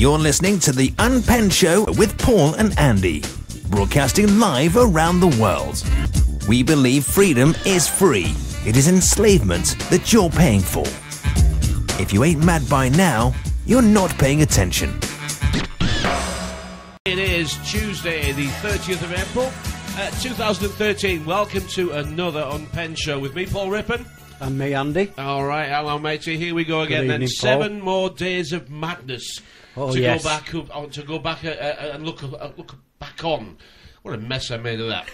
You're listening to the Unpenned Show with Paul and Andy, broadcasting live around the world. We believe freedom is free. It is enslavement that you're paying for. If you ain't mad by now, you're not paying attention. It is Tuesday, the 30th of April, 2013. Welcome to another Unpenned Show with me, Paul Rippon. And me, Andy. All right, hello, matey. Here we go again. Good evening, then 7 more days of madness yes. to go back and look back on. What a mess I made of that.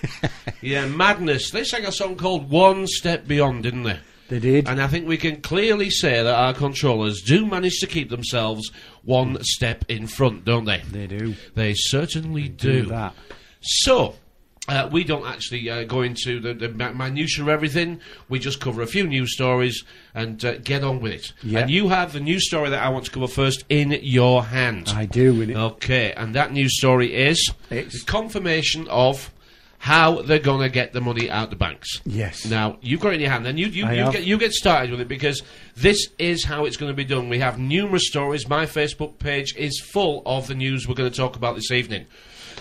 Yeah, madness. They sang a song called One Step Beyond, didn't they? They did. And I think we can clearly say that our controllers do manage to keep themselves one step in front, don't they? They do. They certainly do. That. So, we don't actually go into the minutiae of everything. We just cover a few news stories and get on with it. Yep. And you have the news story that I want to cover first in your hand. I do. Innit? Okay, and that news story is the confirmation of how they're going to get the money out the banks. Yes. Now, you've got it in your hand, and you get started with it, because this is how it's going to be done. We have numerous stories. My Facebook page is full of the news we're going to talk about this evening.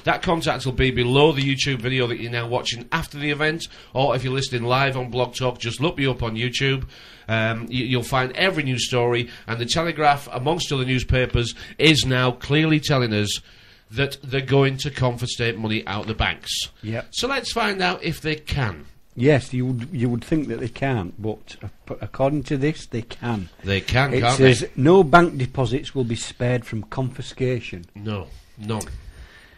That contact will be below the YouTube video that you're now watching after the event, or if you're listening live on Blog Talk, just look me up on YouTube. You'll find every news story, and the Telegraph, amongst other newspapers, is now clearly telling us that they're going to confiscate money out of the banks. Yep. So let's find out if they can. Yes, you would think that they can't, but according to this, they can. They can, it can't they? says no bank deposits will be spared from confiscation. No, none.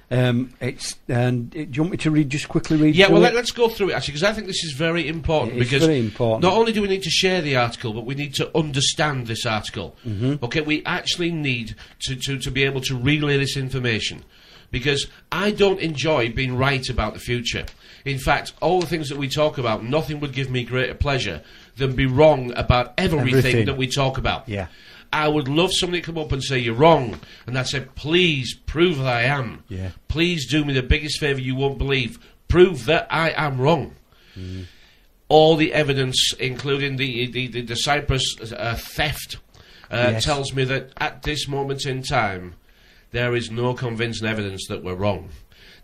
Do you want me to just quickly read? Yeah, through well, it? let's go through it actually, because I think this is very important. It's very important. Not only do we need to share the article, but we need to understand this article. Mm-hmm. Okay, we actually need to be able to relay this information, because I don't enjoy being right about the future. In fact, all the things that we talk about, nothing would give me greater pleasure than be wrong about everything that we talk about. Yeah. I would love somebody to come up and say, you're wrong. And I'd say, please prove that I am. Yeah. Please do me the biggest favour you won't believe. Prove that I am wrong. Mm. All the evidence, including the Cyprus theft, Yes. tells me that at this moment in time, there is no convincing evidence that we're wrong.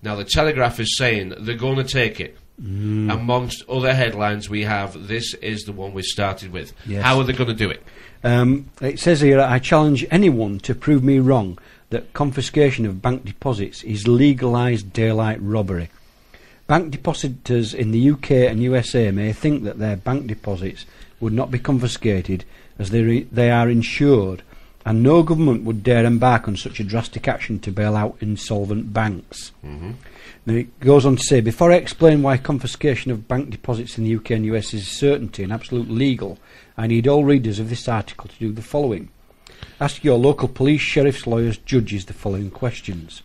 Now, the Telegraph is saying they're going to take it. Mm. Amongst other headlines we have, this is the one we started with. Yes. How are they going to do it? It says here, I challenge anyone to prove me wrong that confiscation of bank deposits is legalised daylight robbery. Bank depositors in the UK and USA may think that their bank deposits would not be confiscated as they are insured, and no government would dare embark on such a drastic action to bail out insolvent banks. Mm-hmm. Now it goes on to say, before I explain why confiscation of bank deposits in the UK and US is certainty and absolute legal, I need all readers of this article to do the following. Ask your local police, sheriffs, lawyers, judges the following questions.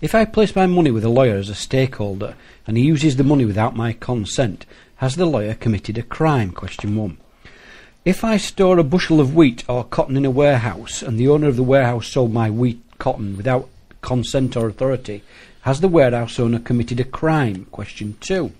If I place my money with a lawyer as a stakeholder and he uses the money without my consent, has the lawyer committed a crime? Question 1. If I store a bushel of wheat or cotton in a warehouse and the owner of the warehouse sold my wheat cotton without consent or authority, has the warehouse owner committed a crime? Question 2.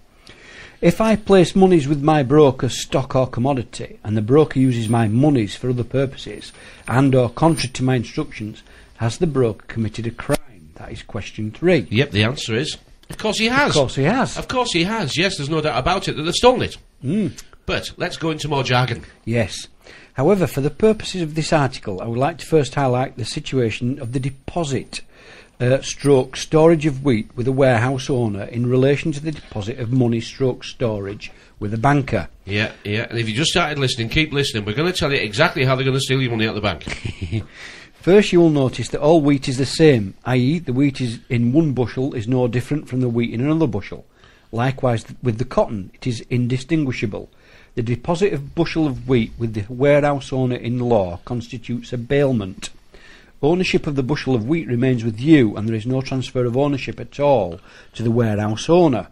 If I place monies with my broker, stock or commodity, and the broker uses my monies for other purposes and or contrary to my instructions, has the broker committed a crime? That is question 3. Yep, the answer is, of course he has. Of course he has. Of course he has, yes, there's no doubt about it that they've stolen it. Mm. But let's go into more jargon. Yes. However, for the purposes of this article, I would like to first highlight the situation of the deposit stroke storage of wheat with a warehouse owner in relation to the deposit of money stroke storage with a banker. Yeah, and if you just started listening, keep listening. We're going to tell you exactly how they're going to steal your money out of the bank. First, you will notice that all wheat is the same, i.e. the wheat is in one bushel is no different from the wheat in another bushel. Likewise, with the cotton, it is indistinguishable. The deposit of bushel of wheat with the warehouse owner in law constitutes a bailment. Ownership of the bushel of wheat remains with you, and there is no transfer of ownership at all to the warehouse owner.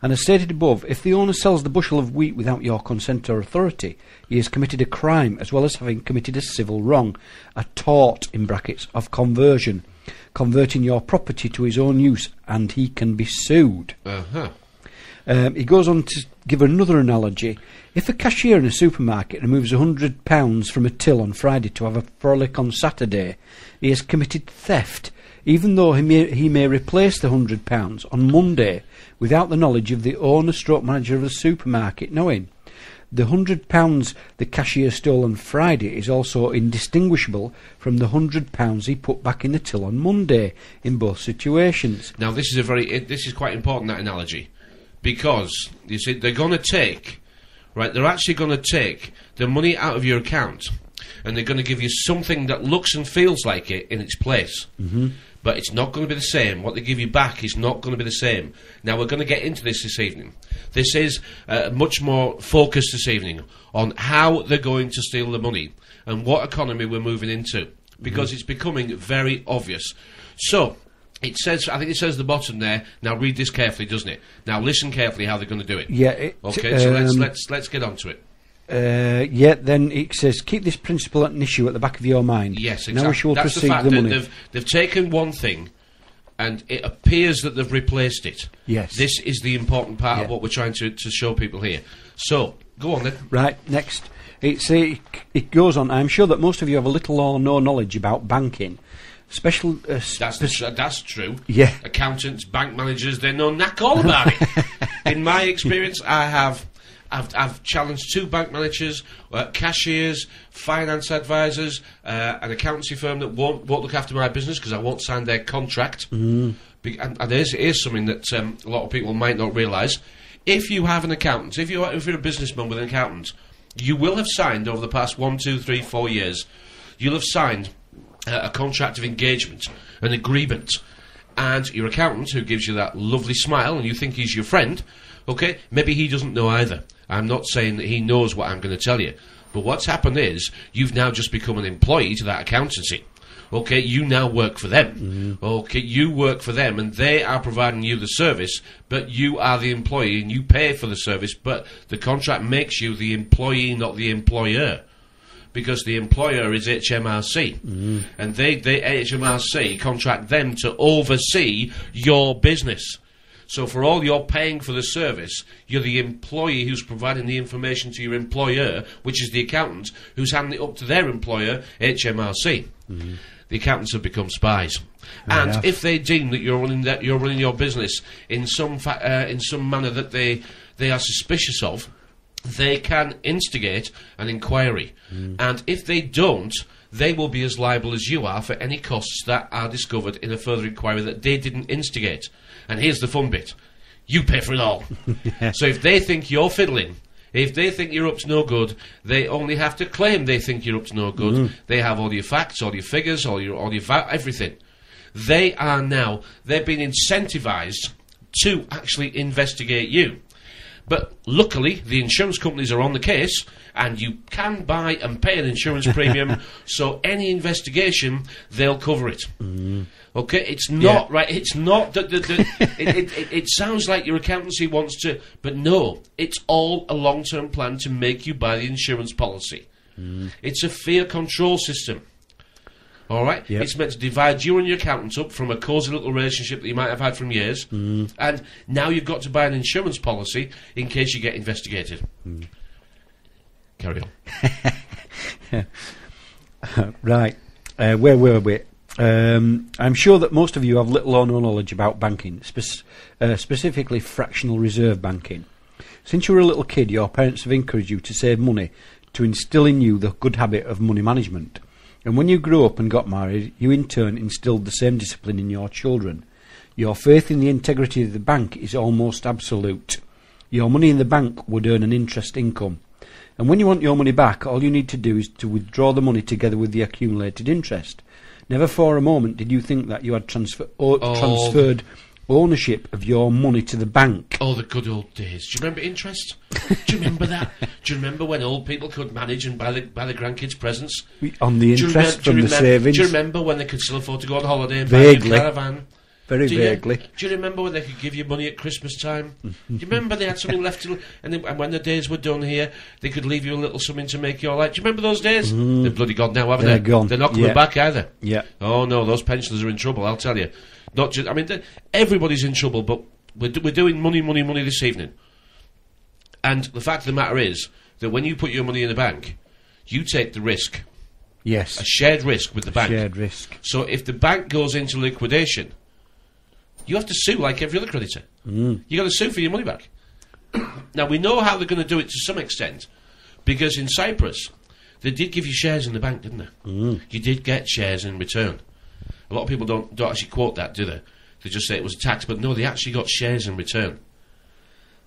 And as stated above, if the owner sells the bushel of wheat without your consent or authority, he has committed a crime, as well as having committed a civil wrong, a tort, in brackets, of conversion, converting your property to his own use, and he can be sued. Uh-huh. He goes on to give another analogy. If a cashier in a supermarket removes £100 from a till on Friday to have a frolic on Saturday, he has committed theft, even though he may replace the £100 on Monday without the knowledge of the owner/manager of the supermarket knowing. The £100 the cashier stole on Friday is also indistinguishable from the £100 he put back in the till on Monday in both situations. Now, this is quite important, that analogy, because you see they're actually going to take the money out of your account, and they're going to give you something that looks and feels like it in its place. Mm-hmm. But it's not going to be the same. What they give you back is not going to be the same. Now, we're going to get into this evening. This is much more focused this evening on how they're going to steal the money and what economy we're moving into, because it's becoming very obvious. So, it says, I think it says at the bottom there, now read this carefully, doesn't it? Now, listen carefully how they're going to do it. Yeah. Okay, so let's get on to it. Then it says, keep this principle an issue at the back of your mind. Yes, exactly. Now we shall That's proceed the fact the that money. they've taken one thing, and it appears that they've replaced it. Yes. This is the important part of what we're trying to show people here. So, go on then. Right, next. It goes on, I'm sure that most of you have a little or no knowledge about banking. That's true. Yeah. Accountants, bank managers, they know knack all about it. In my experience, I've challenged 2 bank managers, cashiers, finance advisors, an accountancy firm that won't look after my business because I won't sign their contract. And here's something that a lot of people might not realise. If you have an accountant, if you're a businessman with an accountant, you will have signed over the past 1, 2, 3, 4 years, you'll have signed a contract of engagement, an agreement. And your accountant, who gives you that lovely smile and you think he's your friend, okay, maybe he doesn't know either. I'm not saying that he knows what I'm going to tell you. But what's happened is, you've now just become an employee to that accountancy. Okay, you now work for them. Okay, you work for them, and they are providing you the service, but you are the employee, and you pay for the service, but the contract makes you the employee, not the employer. Because the employer is HMRC. And HMRC contract them to oversee your business. So for all you're paying for the service, you're the employee who's providing the information to your employer, which is the accountant, who's handing it up to their employer, HMRC. The accountants have become spies. And if they deem that you're running your business in some manner that they are suspicious of, they can instigate an inquiry. And if they don't, they will be as liable as you are for any costs that are discovered in a further inquiry that they didn't instigate. And here's the fun bit. You pay for it all. So if they think you're fiddling, if they think you're up to no good, they only have to claim they think you're up to no good. They have all your facts, all your figures, all your everything. They've been incentivised to actually investigate you. But luckily, the insurance companies are on the case, and you can buy and pay an insurance premium, so any investigation, they'll cover it. Okay, it's not right. It's not that it sounds like your accountancy wants to, but no, it's all a long-term plan to make you buy the insurance policy. It's a fear control system. All right, it's meant to divide you and your accountant up from a cosy little relationship that you might have had from years, and now you've got to buy an insurance policy in case you get investigated. Carry on. Right, where were we? I'm sure that most of you have little or no knowledge about banking, specifically fractional reserve banking. Since you were a little kid, your parents have encouraged you to save money to instill in you the good habit of money management. And when you grew up and got married, you in turn instilled the same discipline in your children. Your faith in the integrity of the bank is almost absolute. Your money in the bank would earn an interest income. And when you want your money back, all you need to do is to withdraw the money together with the accumulated interest. Never for a moment did you think that you had transferred ownership of your money to the bank. Oh, the good old days. Do you remember interest? Do you remember that? Do you remember when old people could manage and buy the grandkids presents? On the interest from the savings? Do you remember when they could still afford to go on holiday and buy a caravan? Very vaguely. Do you remember when they could give you money at Christmas time? Do you remember they had something left to... And when the days were done here, they could leave you a little something to make your life... Do you remember those days? They're bloody gone now, haven't they? They're gone. They're not coming back either. Yeah. Oh, no, those pensioners are in trouble, I'll tell you. Not just... I mean, everybody's in trouble, but we're doing money this evening. And the fact of the matter is that when you put your money in a bank, you take the risk. Yes. A shared risk with the bank. Shared risk. So if the bank goes into liquidation, you have to sue like every other creditor. You've got to sue for your money back. Now, we know how they're going to do it to some extent, because in Cyprus, they did give you shares in the bank, didn't they? You did get shares in return. A lot of people don't actually quote that, do they? They just say it was a tax, but no, they actually got shares in return.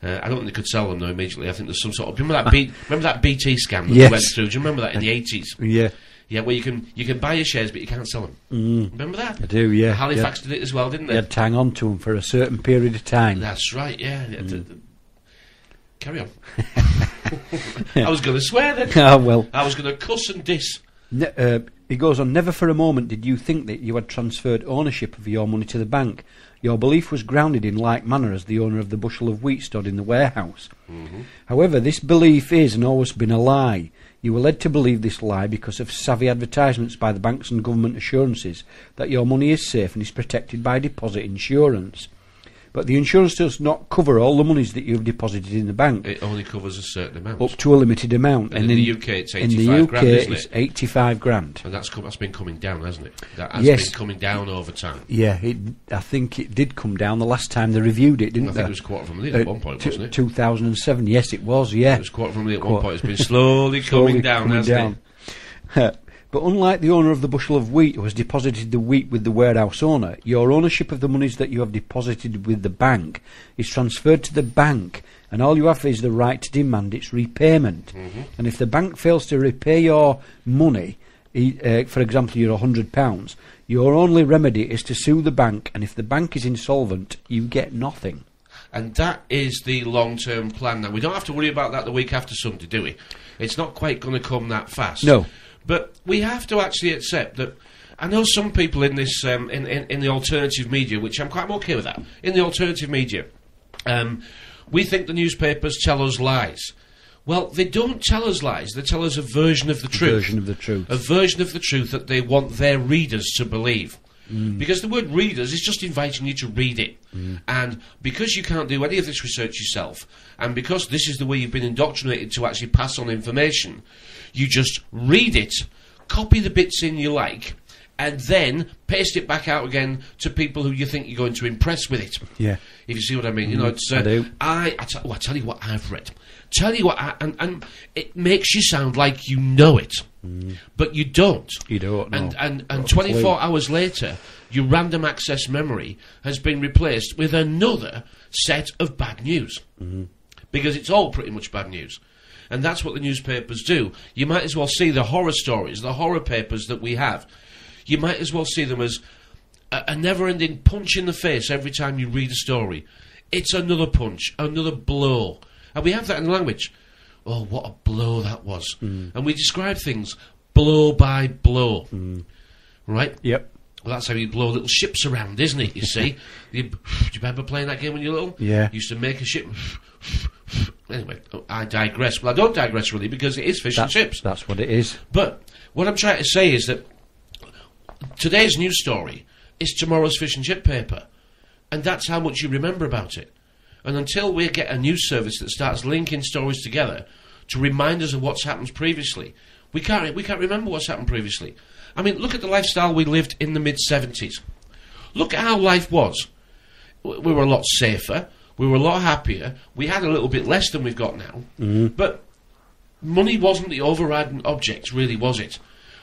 I don't think they could sell them, though, immediately. I think there's some sort of... Remember that BT scam that we went through? Do you remember that in the 80s? Yeah. Yeah, where you can buy your shares, but you can't sell them. Remember that? I do, yeah. Halifax did it as well, didn't they? You had to hang on to them for a certain period of time. That's right, yeah. Carry on. I was going to swear then. Ah, well. I was going to cuss and diss. He goes on, never for a moment did you think that you had transferred ownership of your money to the bank. Your belief was grounded in like manner as the owner of the bushel of wheat stood in the warehouse. However, this belief is and always been a lie. You were led to believe this lie because of savvy advertisements by the banks and government assurances that your money is safe and is protected by deposit insurance. But the insurance does not cover all the monies that you've deposited in the bank. It only covers a certain amount. Up to a limited amount. And in the UK it's 85 grand, isn't it? In the UK it's 85 grand. And that's been coming down, hasn't it? That has been coming down over time. Yeah, I think it did come down the last time they reviewed it, didn't they? I think it was $250,000 at one point, wasn't it? 2007, yes it was, yeah. It was $250,000 at one point. It's been slowly coming down, hasn't it? But unlike the owner of the bushel of wheat who has deposited the wheat with the warehouse owner, your ownership of the monies that you have deposited with the bank is transferred to the bank, and all you have is the right to demand its repayment. And if the bank fails to repay your money, for example, your £100, your only remedy is to sue the bank, and if the bank is insolvent, you get nothing. And that is the long-term plan now. We don't have to worry about that the week after Sunday, do we? It's not quite going to come that fast. No. But we have to actually accept that. I know some people in this in the alternative media, which I'm quite okay with that. In the alternative media, we think the newspapers tell us lies. Well, they don't tell us lies. They tell us a version of the truth. A version of the truth. A version of the truth that they want their readers to believe. Because the word readers is just inviting you to read it. And because you can't do any of this research yourself, and because this is the way you've been indoctrinated to actually pass on information, you just read it, copy the bits in you like, and then paste it back out again to people who you think you're going to impress with it. Yeah. If you see what I mean. You know, it's... I do. I tell you what I've read. Tell you what... And it makes you sound like you know it. But you don't. You don't, no. And 24 hours later, your random access memory has been replaced with another set of bad news. Because it's all pretty much bad news. And that's what the newspapers do. You might as well see the horror stories, the horror papers that we have. You might as well see them as a never-ending punch in the face every time you read a story. It's another punch, another blow. And we have that in language. Oh, what a blow that was. And we describe things blow by blow. Right? Yep. Well, that's how you blow little ships around, isn't it, you see? Do you remember playing that game when you were little? Yeah. You used to make a ship... Anyway, I digress. Well, I don't digress, really, because it is fish and chips. That's what it is. But what I'm trying to say is that today's news story is tomorrow's fish and chip paper. And that's how much you remember about it. And until we get a news service that starts linking stories together to remind us of what's happened previously, we can't remember what's happened previously. I mean, look at the lifestyle we lived in the mid-70s. Look at how life was. We were a lot safer. We were a lot happier. We had a little bit less than we've got now. But money wasn't the overriding object, really, was it?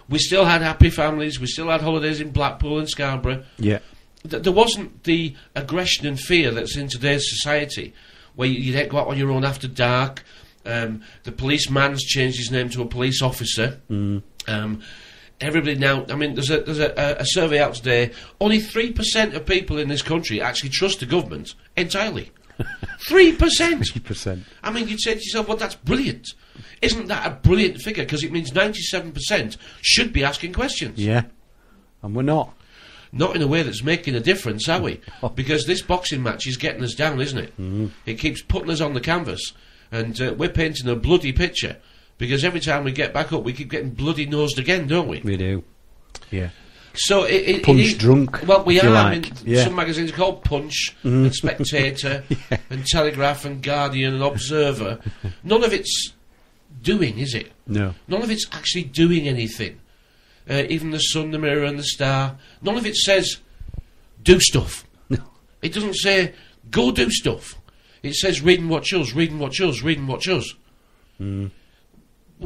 We still had happy families. We still had holidays in Blackpool and Scarborough. Yeah. There wasn't the aggression and fear that's in today's society, where you don't go out on your own after dark. The policeman's changed his name to a police officer. Everybody now, I mean, there's a survey out today. Only 3% of people in this country actually trust the government entirely. 3%! 3%. I mean, you'd say to yourself, well, that's brilliant. Isn't that a brilliant figure? Because it means 97% should be asking questions. Yeah. And we're not. Not in a way that's making a difference, are we? Because this boxing match is getting us down, isn't it? It keeps putting us on the canvas. And we're painting a bloody picture. Because every time we get back up, we keep getting bloody nosed again, don't we? We do. Yeah. So Punch drunk. Well, we if are. you I like. mean, some magazines are called Punch and Spectator and Telegraph and Guardian and Observer. None of it's doing, is it? No. None of it's actually doing anything. Even the Sun, the Mirror, and the Star. None of it says do stuff. No. It doesn't say go do stuff. It says read and watch us, read and watch us, read and watch us. We're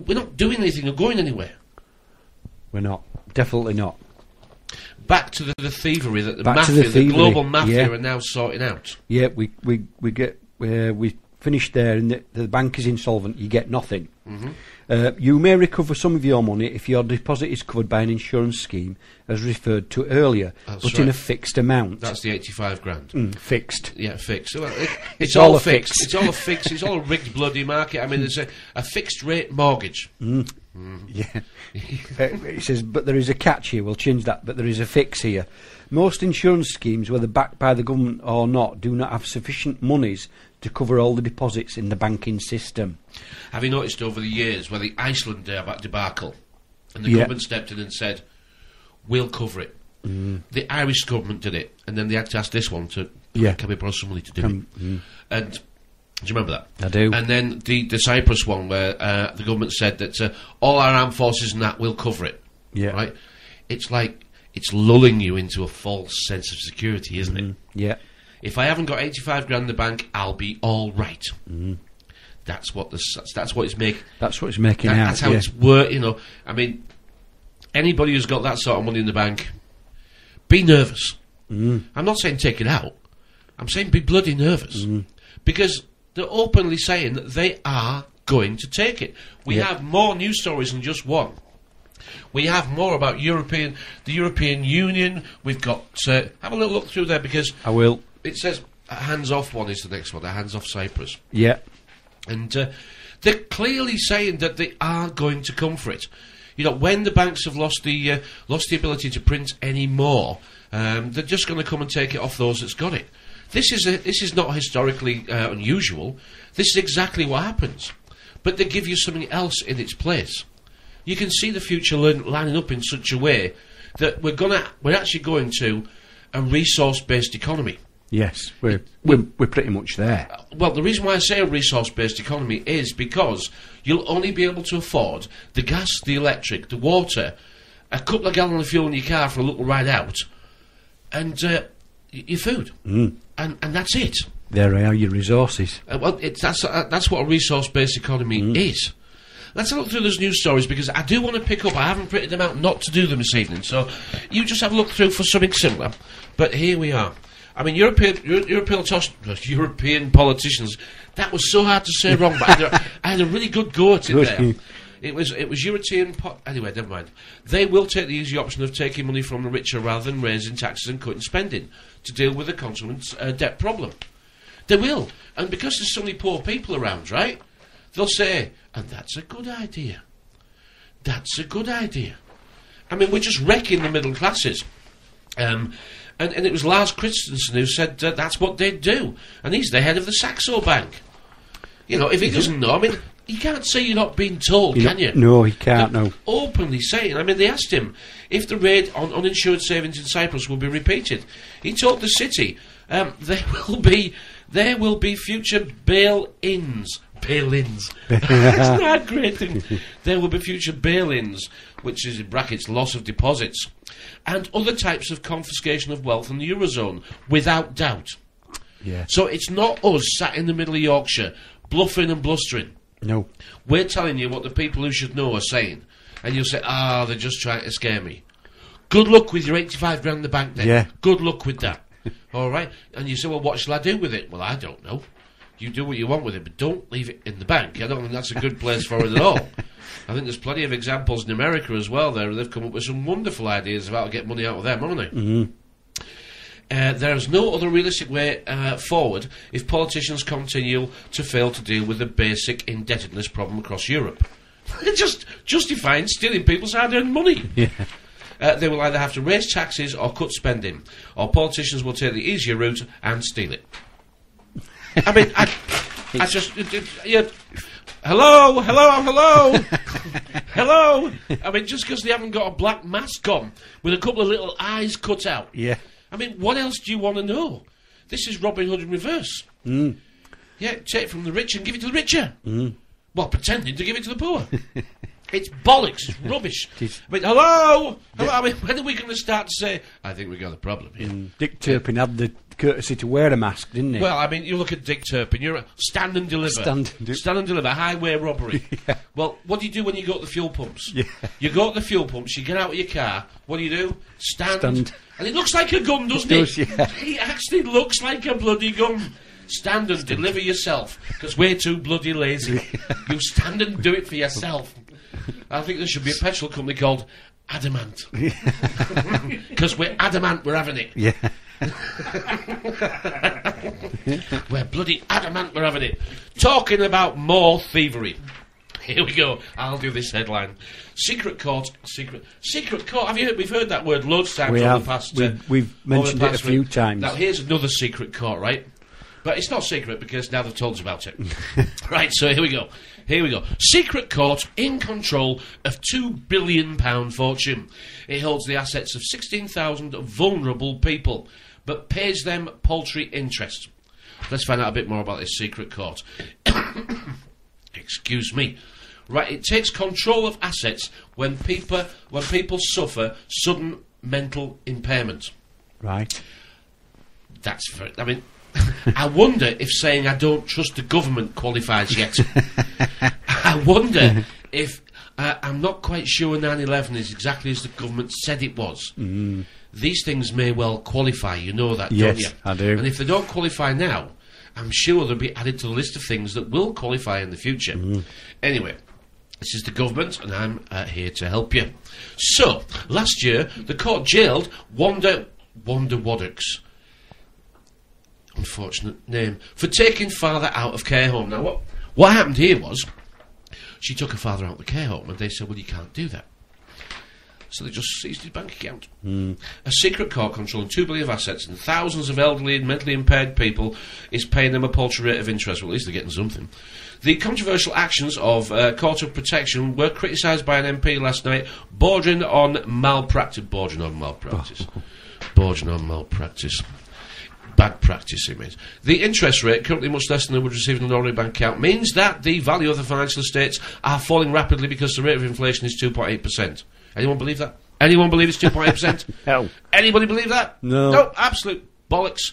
not doing anything or going anywhere. We're not. Definitely not. Back to the thievery that the global mafia are now sorting out. Yeah, we finished there, and the bank is insolvent. You get nothing. You may recover some of your money if your deposit is covered by an insurance scheme, as referred to earlier, but in a fixed amount. That's the 85 grand. Fixed. Yeah, fixed. Well, it's all fixed. It's all a fix. It's all a rigged bloody market. I mean, there's a fixed rate mortgage. Yeah. It says, but there is a catch here. We'll change that. But there is a fix here. Most insurance schemes, whether backed by the government or not, do not have sufficient monies to cover all the deposits in the banking system. Have you noticed over the years where the Iceland debacle, and the government stepped in and said, we'll cover it. The Irish government did it, and then they had to ask this one to, can we borrow some money to do it? And do you remember that? I do. And then the Cyprus one, where the government said that all our armed forces and that will cover it. Yeah. Right? It's like, it's lulling you into a false sense of security, isn't it? Yeah. If I haven't got 85 grand in the bank, I'll be all right. That's what it's making. That's what it's making out. That's how it's work. You know, I mean, anybody who's got that sort of money in the bank, be nervous. I'm not saying take it out. I'm saying be bloody nervous, because they're openly saying that they are going to take it. We have more news stories than just one. We have more about the European Union. We've got have a little look through there, because I will. It says a hands-off one is the next one. A hands-off Cyprus. Yeah. And they're clearly saying that they are going to come for it. You know, when the banks have lost the ability to print any more, they're just going to come and take it off those that's got it. This is not historically unusual. This is exactly what happens. But they give you something else in its place. You can see the future lining up in such a way that we're actually going to a resource-based economy. Yes, we're pretty much there. Well, the reason why I say a resource-based economy is because you'll only be able to afford the gas, the electric, the water, a couple of gallons of fuel in your car for a little ride out, and your food, and that's it. There are your resources. Well, that's what a resource-based economy is. Let's have a look through those news stories, because I do want to pick up. I haven't printed them out not to do them this evening, so you just have a look through for something similar. But here we are. I mean, European politicians. That was so hard to say wrong, but I had a really good go at it there. It was European. Anyway, never mind. They will take the easy option of taking money from the richer rather than raising taxes and cutting spending to deal with the consequent debt problem. They will, and because there's so many poor people around, right? They'll say, and that's a good idea. That's a good idea. I mean, we're just wrecking the middle classes. And it was Lars Christensen who said that's what they'd do. And he's the head of the Saxo Bank. You know, if he doesn't know, I mean, you can't say you're not being told, can you? No, he can't, no. Openly saying, I mean, they asked him if the raid on uninsured savings in Cyprus will be repeated. He told the city there will be future bail-ins. Bail-ins. Isn't that a great thing? There will be future bail-ins, which is in brackets loss of deposits, and other types of confiscation of wealth in the Eurozone, without doubt. Yeah. So it's not us sat in the middle of Yorkshire, bluffing and blustering. No. We're telling you what the people who should know are saying, and you'll say, they're just trying to scare me. Good luck with your 85 grand in the bank then. Yeah. Good luck with that. All right? And you say, well, what shall I do with it? Well, I don't know. You do what you want with it, but don't leave it in the bank. I don't think that's a good place for it at all. I think there's plenty of examples in America as well there. They've come up with some wonderful ideas of how to get money out of them, haven't they? Mm-hmm. There is no other realistic way forward if politicians continue to fail to deal with the basic indebtedness problem across Europe. They're just justifying stealing people's hard-earned money. Yeah. They will either have to raise taxes or cut spending, or politicians will take the easier route and steal it. I mean, I just... Hello, hello, hello, hello. I mean, just because they haven't got a black mask on with a couple of little eyes cut out. Yeah. I mean, what else do you want to know? This is Robin Hood in reverse. Yeah, take from the rich and give it to the richer. Well, pretending to give it to the poor. It's bollocks. It's rubbish. I mean, hello. I mean, when are we going to start to say, I think we got a problem here? Dick Turpin had the courtesy to wear a mask, didn't he? Well, I mean, you look at Dick Turpin. You're a stand and deliver. Stand and deliver. Highway robbery. Yeah. Well, what do you do when you go to the fuel pumps? Yeah. You go to the fuel pumps. You get out of your car. What do? Stand. And it looks like a gun, doesn't it? Does, yeah. It actually looks like a bloody gun. Stand and deliver yourself, because we're too bloody lazy. You stand and do it for yourself. I think there should be a petrol company called Adamant. Because we're adamant, we're having it. Yeah. We're bloody adamant, we're having it. Talking about more thievery. Here we go. I'll do this headline. Secret court. Secret court. We've heard that word loads of times over the past... We've mentioned it a few times. Now, here's another secret court, right? But it's not secret because now they've told us about it. Right, so here we go. Secret court in control of £2 billion fortune. It holds the assets of 16,000 vulnerable people, but pays them paltry interest. Let's find out a bit more about this secret court. Excuse me. Right, it takes control of assets when people suffer sudden mental impairment. Right. That's very... I mean... I wonder if saying I don't trust the government qualifies yet. I wonder if... I'm not quite sure 9/11 is exactly as the government said it was. These things may well qualify, you know that, don't you? Yes, I do. And if they don't qualify now, I'm sure they'll be added to the list of things that will qualify in the future. Anyway, this is the government, and I'm here to help you. So, last year, the court jailed Wanda Waddocks. Unfortunate name, for taking father out of care home. Now, what happened here was, she took her father out of the care home, and they said, well, you can't do that. So they just seized his bank account. A secret court controlling £2 billion of assets and thousands of elderly and mentally impaired people is paying them a paltry rate of interest. Well, at least they're getting something. The controversial actions of Court of Protection were criticised by an MP last night, bordering on malpractice. Bad practice, it means. The interest rate, currently much less than they would receive in an ordinary bank account, means that the value of the financial estates are falling rapidly because the rate of inflation is 2.8%. Anyone believe that? Anyone believe it's 2.8%? No. Anybody believe that? No. No, absolute bollocks.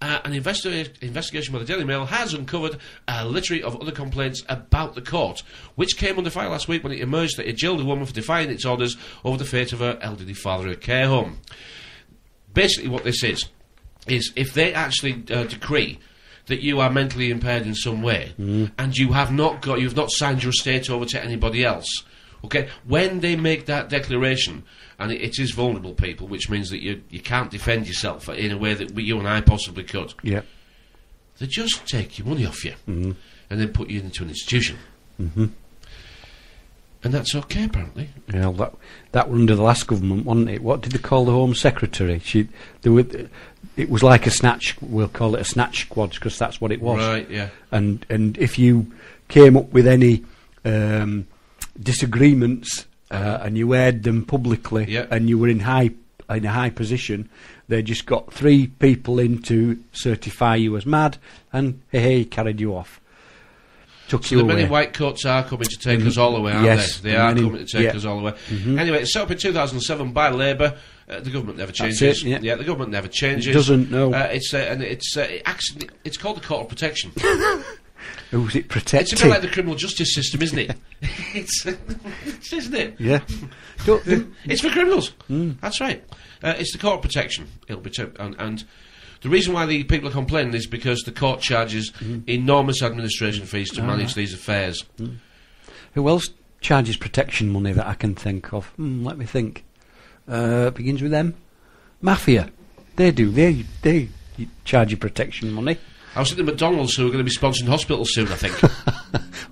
An investigation by the Daily Mail has uncovered a litany of other complaints about the court, which came under fire last week when it emerged that it jailed a woman for defying its orders over the fate of her elderly father in a care home. Basically what this is if they actually decree that you are mentally impaired in some way, and you've not signed your estate over to anybody else, okay, when they make that declaration, and it is vulnerable people, which means that you can't defend yourself in a way that you and I possibly could, they just take your money off you, and then put you into an institution. And that's okay, apparently. Yeah, that was under the last government, wasn't it? What did they call the Home Secretary? It was like a snatch. We'll call it a snatch squad because that's what it was. Right. Yeah. And if you came up with any disagreements and you aired them publicly, and you were in a high position, they just got 3 people in to certify you as mad, and hey, carried you off. So the many white coats are coming to take us all away, aren't they? They are coming to take us all away. Anyway, it's set up in 2007 by Labour. The government never changes. It, the government never changes. It doesn't, no. It's called the Court of Protection. Who's it protecting? It's a bit like the criminal justice system, isn't it? Isn't it? Yeah. It's for criminals. That's right. It's the Court of Protection. It'll be and the reason why the people are complaining is because the court charges enormous administration fees to manage these affairs. Who else charges protection money that I can think of? Let me think. Begins with M. Mafia. They do. They charge you protection money. I was thinking McDonald's, who are going to be sponsoring hospitals soon, I think.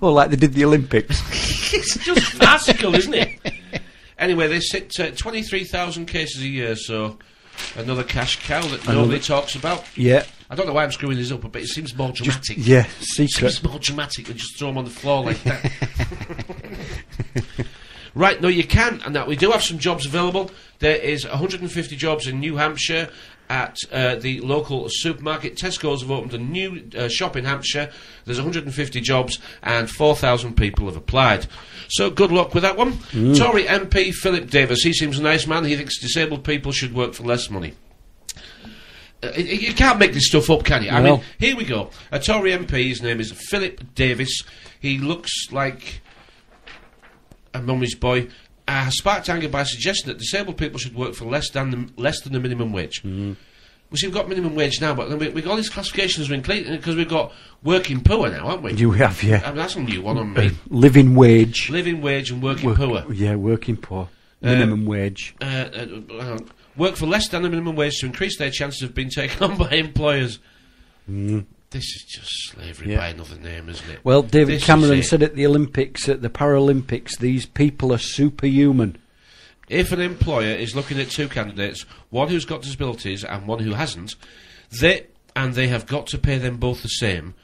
Well, like they did the Olympics. It's just farcical, isn't it? Anyway, they sit 23,000 cases a year, so another cash cow that nobody talks about. Yeah. I don't know why I'm screwing this up, but it seems more dramatic. Secret. It seems more dramatic than just throw them on the floor like that. Right, no, you can, and that we do have some jobs available. There is 150 jobs in New Hampshire at the local supermarket. Tesco's have opened a new shop in Hampshire. There's 150 jobs, and 4,000 people have applied. So good luck with that one. Tory MP Philip Davis, he seems a nice man. He thinks disabled people should work for less money. You can't make this stuff up, can you? I mean, here we go. A Tory MP, his name is Philip Davis. He looks like a mummy's boy, has sparked anger by suggesting that disabled people should work for less than the minimum wage. We see, we've got minimum wage now, but we've got all these classifications because we've got working poor now, haven't we? You have, yeah. I mean, that's a new one on me. Living wage. Living wage and working poor. Yeah, working poor. Minimum wage. Work for less than the minimum wage to increase their chances of being taken on by employers. This is just slavery by another name, isn't it? Well, David Cameron said at the Olympics, at the Paralympics, these people are superhuman. If an employer is looking at two candidates, one who's got disabilities and one who hasn't, they have got to pay them both the same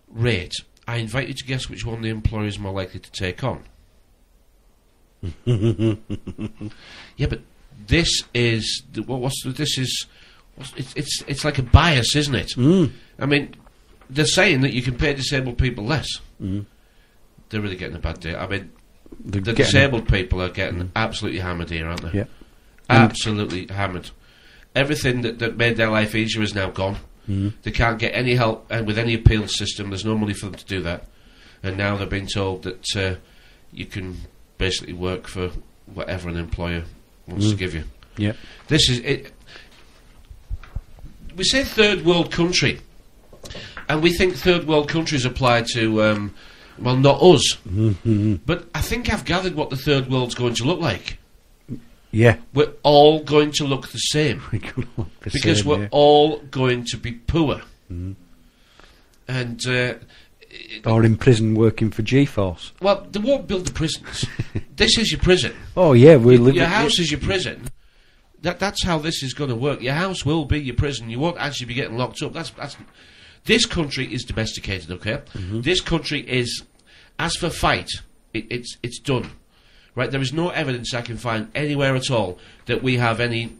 rate. I invite you to guess which one the employer is more likely to take on. Yeah, but this is it's like a bias, isn't it? I mean, they're saying that you can pay disabled people less. They're really getting a bad day. I mean, the disabled people are getting absolutely hammered here, aren't they? Yeah. Absolutely hammered. Everything that made their life easier is now gone. They can't get any help, and with any appeal system, there's no money for them to do that. And now they're being told that you can basically work for whatever an employer wants to give you. Yeah. This is it. We say third world country, and we think third world countries apply to, well, not us. But I think I've gathered what the third world's going to look like. Yeah. We're all going to look the same. Because we're all going to be poor. And... or in prison working for G-Force. Well, they won't build the prisons. This is your prison. Oh, yeah, your house is your prison. That's how this is going to work. Your house will be your prison. You won't actually be getting locked up. This country is domesticated, okay? This country is, as for fight, it's done. Right? There is no evidence I can find anywhere at all that we have any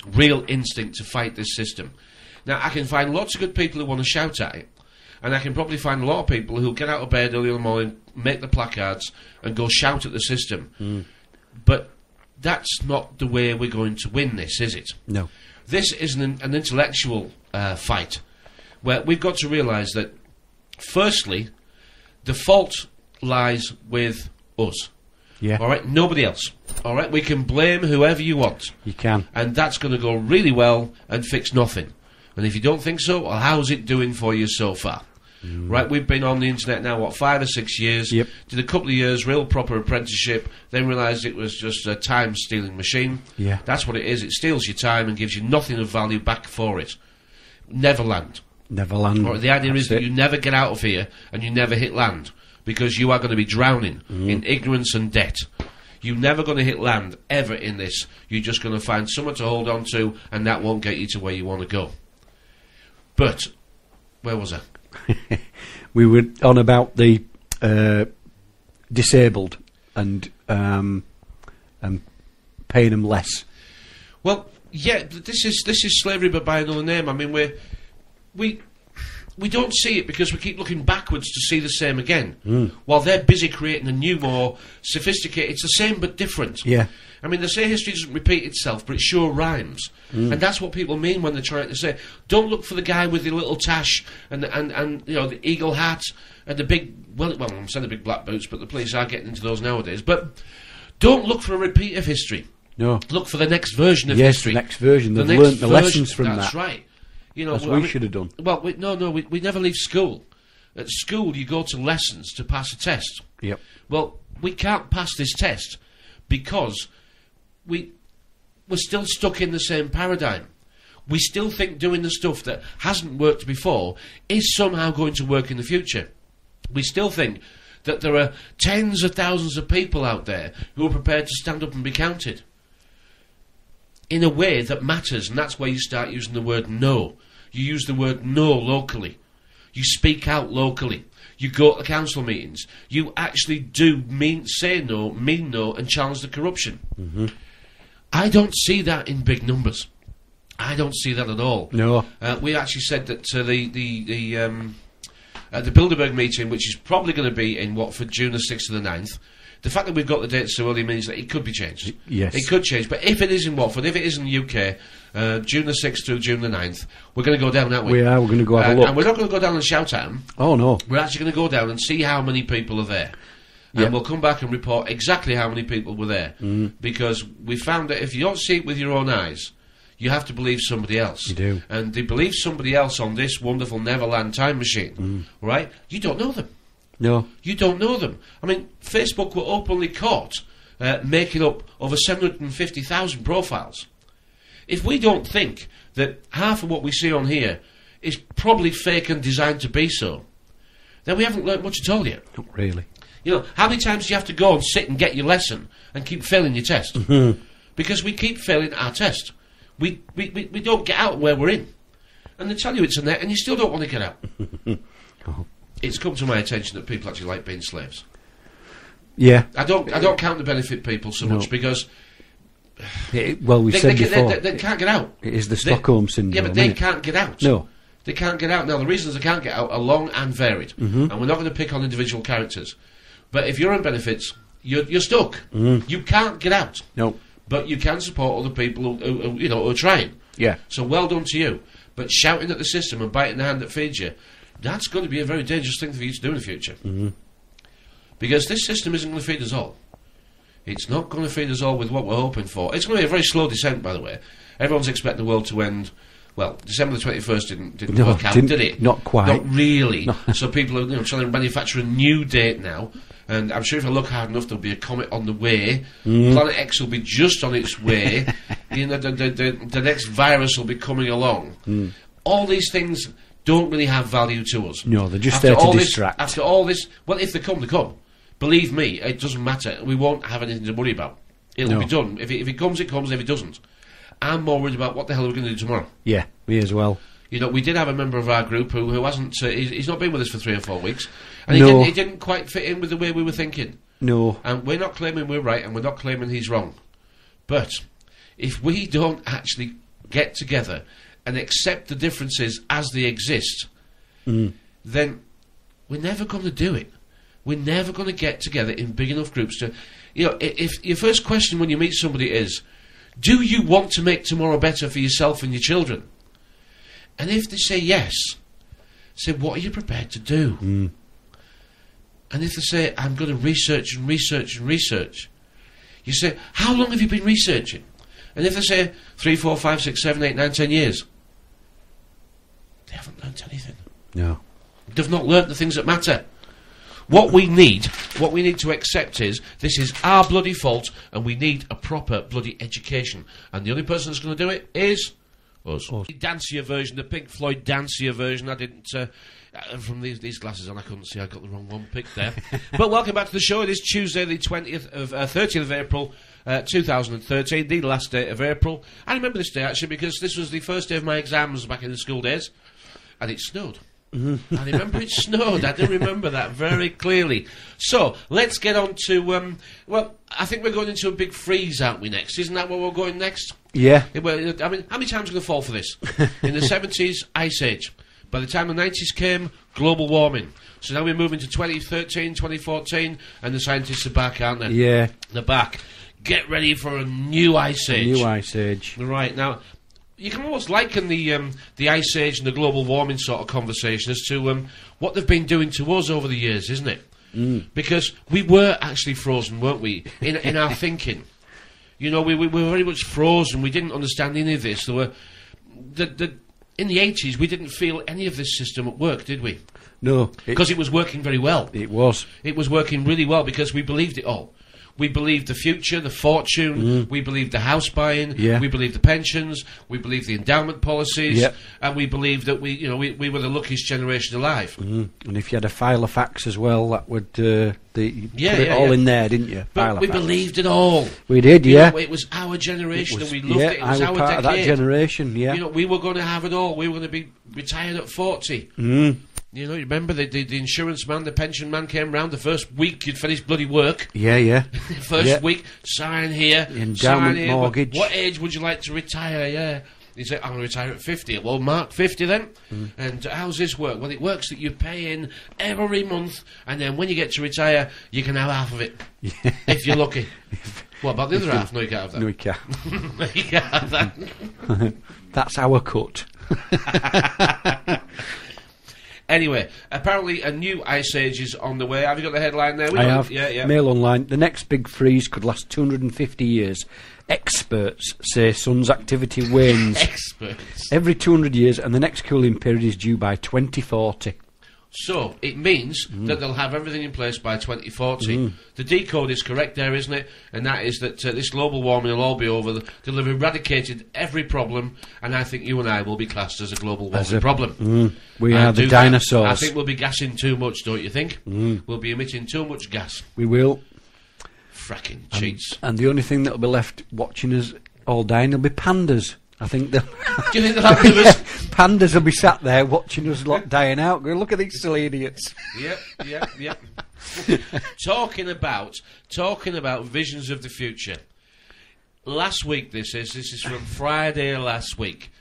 real instinct to fight this system. Now, I can find lots of good people who want to shout at it, and I can probably find a lot of people who get out of bed early in the morning, make the placards, and go shout at the system. But that's not the way we're going to win this, is it? No. This is an intellectual fight, where we've got to realise that, firstly, the fault lies with us. Yeah. All right? Nobody else. All right? We can blame whoever you want. You can. And that's going to go really well and fix nothing. And if you don't think so, well, how's it doing for you so far? Right, we've been on the internet now, 5 or 6 years. Yep. Did a couple of years, real proper apprenticeship, then realised it was just a time-stealing machine. Yeah. That's what it is. It steals your time and gives you nothing of value back for it. Never land. Or the idea is that you never get out of here and you never hit land, because you are going to be drowning in ignorance and debt. You're never going to hit land, ever, in this. You're just going to find someone to hold on to, and that won't get you to where you want to go. But, where was I? We were on about the disabled and paying them less. Well, yeah, this is slavery, but by another name. I mean, we don't see it because we keep looking backwards to see the same again, while they're busy creating a new, more sophisticated. It's the same but different. Yeah. I mean, they say history doesn't repeat itself, but it sure rhymes. And that's what people mean when they're trying to say, don't look for the guy with the little tash and you know, the eagle hat and the big, well, I'm saying the big black boots, but the police are getting into those nowadays. But don't look for a repeat of history. No. Look for the next version of history. Yes, the next version. They've learnt the lessons from that. That's right. You know, that's what we should have done. Well, we never leave school. At school, you go to lessons to pass a test. Yep. Well, we can't pass this test because we're still stuck in the same paradigm. We still think doing the stuff that hasn't worked before is somehow going to work in the future. We still think that there are tens of thousands of people out there who are prepared to stand up and be counted in a way that matters, and that's where you start using the word no. You use the word no locally. You speak out locally. You go to the council meetings. You actually do say no, mean no, and challenge the corruption. Mm-hmm. I don't see that in big numbers. I don't see that at all. No. We actually said that the Bilderberg meeting, which is probably going to be in Watford, June the 6th to the 9th, the fact that we've got the date so early means that it could be changed. Yes. It could change. But if it is in Watford, if it is in the UK, June the 6th through June the 9th, we're going to go down, aren't we? We are. We're going to go have a look. And we're not going to go down and shout at them. Oh, no. We're actually going to go down and see how many people are there. Yep. And we'll come back and report exactly how many people were there. Because we found that if you don't see it with your own eyes, you have to believe somebody else. You do. And they believe somebody else on this wonderful Neverland time machine, right? You don't know them. No. You don't know them. I mean, Facebook were openly caught making up over 750,000 profiles. If we don't think that half of what we see on here is probably fake and designed to be so, then we haven't learnt much at all yet. Not really. You know, how many times do you have to go and sit and get your lesson and keep failing your test? Because we keep failing our test. We don't get out where we're in. And they tell you it's a net and you still don't want to get out. Oh. It's come to my attention that people actually like being slaves. Yeah. I don't count the benefit people so much because well, we said before they can't get out. it is the Stockholm syndrome. Yeah, but they can't get out. No. They can't get out. Now, the reasons they can't get out are long and varied. And we're not going to pick on individual characters. But if you're on benefits, you're stuck. You can't get out. No. But you can support other people who are trying. Yeah. So well done to you. But shouting at the system and biting the hand that feeds you, that's going to be a very dangerous thing for you to do in the future. Because this system isn't going to feed us all. It's not going to feed us all with what we're hoping for. It's going to be a very slow descent, by the way. Everyone's expecting the world to end. Well, December the 21st didn't work out, did it? Not quite. Not really. So people are trying to manufacture a new date now. And I'm sure if I look hard enough, there'll be a comet on the way. Planet X will be just on its way. The next virus will be coming along. All these things don't really have value to us. No, they're just there to distract. After all this, well, if they come, they come. Believe me, it doesn't matter. We won't have anything to worry about. It'll be done. If it comes, it comes. If it doesn't, I'm more worried about what the hell are we going to do tomorrow. Yeah, me as well. You know, we did have a member of our group who hasn't. He's not been with us for 3 or 4 weeks, and he didn't quite fit in with the way we were thinking. No. And we're not claiming we're right, and we're not claiming he's wrong. But if we don't actually get together and accept the differences as they exist, then we're never going to do it. We're never going to get together in big enough groups to... You know, if your first question when you meet somebody is, do you want to make tomorrow better for yourself and your children? And if they say yes, say, what are you prepared to do? And if they say, I'm going to research and research and research, you say, how long have you been researching? And if they say 3, 4, 5, 6, 7, 8, 9, 10 years, they haven't learnt anything. No. They've not learnt the things that matter. What we need to accept is, this is our bloody fault, and we need a proper bloody education. And the only person that's going to do it is us. The dancier version, the Pink Floyd dancier version. I didn't, from these glasses on, I couldn't see. I got the wrong one picked there. But welcome back to the show. It is Tuesday, the 30th of April, 2013, the last day of April. I remember this day actually because this was the first day of my exams back in the school days, and it snowed. I remember it snowed. I do remember that very clearly. So, let's get on to... well, I think we're going into a big freeze, aren't we, next? Isn't that where we're going next? Yeah. I mean, how many times are we going to fall for this? In the 70s, Ice Age. By the time the 90s came, global warming. So now we're moving to 2013, 2014, and the scientists are back, aren't they? Yeah. They're back. Get ready for a new Ice Age. New Ice Age. Right, now... You can almost liken the Ice Age and the global warming sort of conversation as to what they've been doing to us over the years, isn't it? Because we were actually frozen, weren't we, in our thinking. You know, we were very much frozen. We didn't understand any of this. There were in the 80s, we didn't feel any of this system at work, did we? No. Because it was working very well. It was. It was working really well because we believed it all. We believed the future, the fortune. We believed the house buying. Yeah. We believed the pensions. We believed the endowment policies. Yep. And we believed that we were the luckiest generation alive. And if you had a file of facts as well, that would you put it all in there, didn't you? But we believed it all. We did, yeah. It was our generation, and we loved it. It was I our was part decade. of that generation, yeah. We were going to have it all. We were going to be retired at 40. You remember the insurance man, the pension man came round the first week you'd finished bloody work. Yeah. First week, sign here, endowment sign here. mortgage. What age would you like to retire? Yeah. He said, I'm going to retire at 50. Well, mark 50 then. And how's this work? Well, it works that you pay in every month, and then when you get to retire, you can have half of it. If you're lucky. What about the other half? No, you can't have that. No, you can't. You can't have that. That's our cut. Anyway, apparently a new ice age is on the way. Have you got the headline there? I have. Yeah. Mail Online. The next big freeze could last 250 years. Experts say sun's activity wanes Experts. every 200 years, and the next cooling period is due by 2040. So, it means that they'll have everything in place by 2040. The decode is correct there, isn't it? And that is that this global warming will all be over. They'll have eradicated every problem, and I think you and I will be classed as a global warming problem. We are the dinosaurs. I think we'll be gassing too much, don't you think? We'll be emitting too much gas. We will. Fracking cheats. And the only thing that'll be left watching us all dying will be pandas. I think they'll... Do you think they'll have to us? Pandas will be sat there watching us lot dying out, going, look at these silly idiots. Yep. Talking about visions of the future. Last week, this is from Friday last week.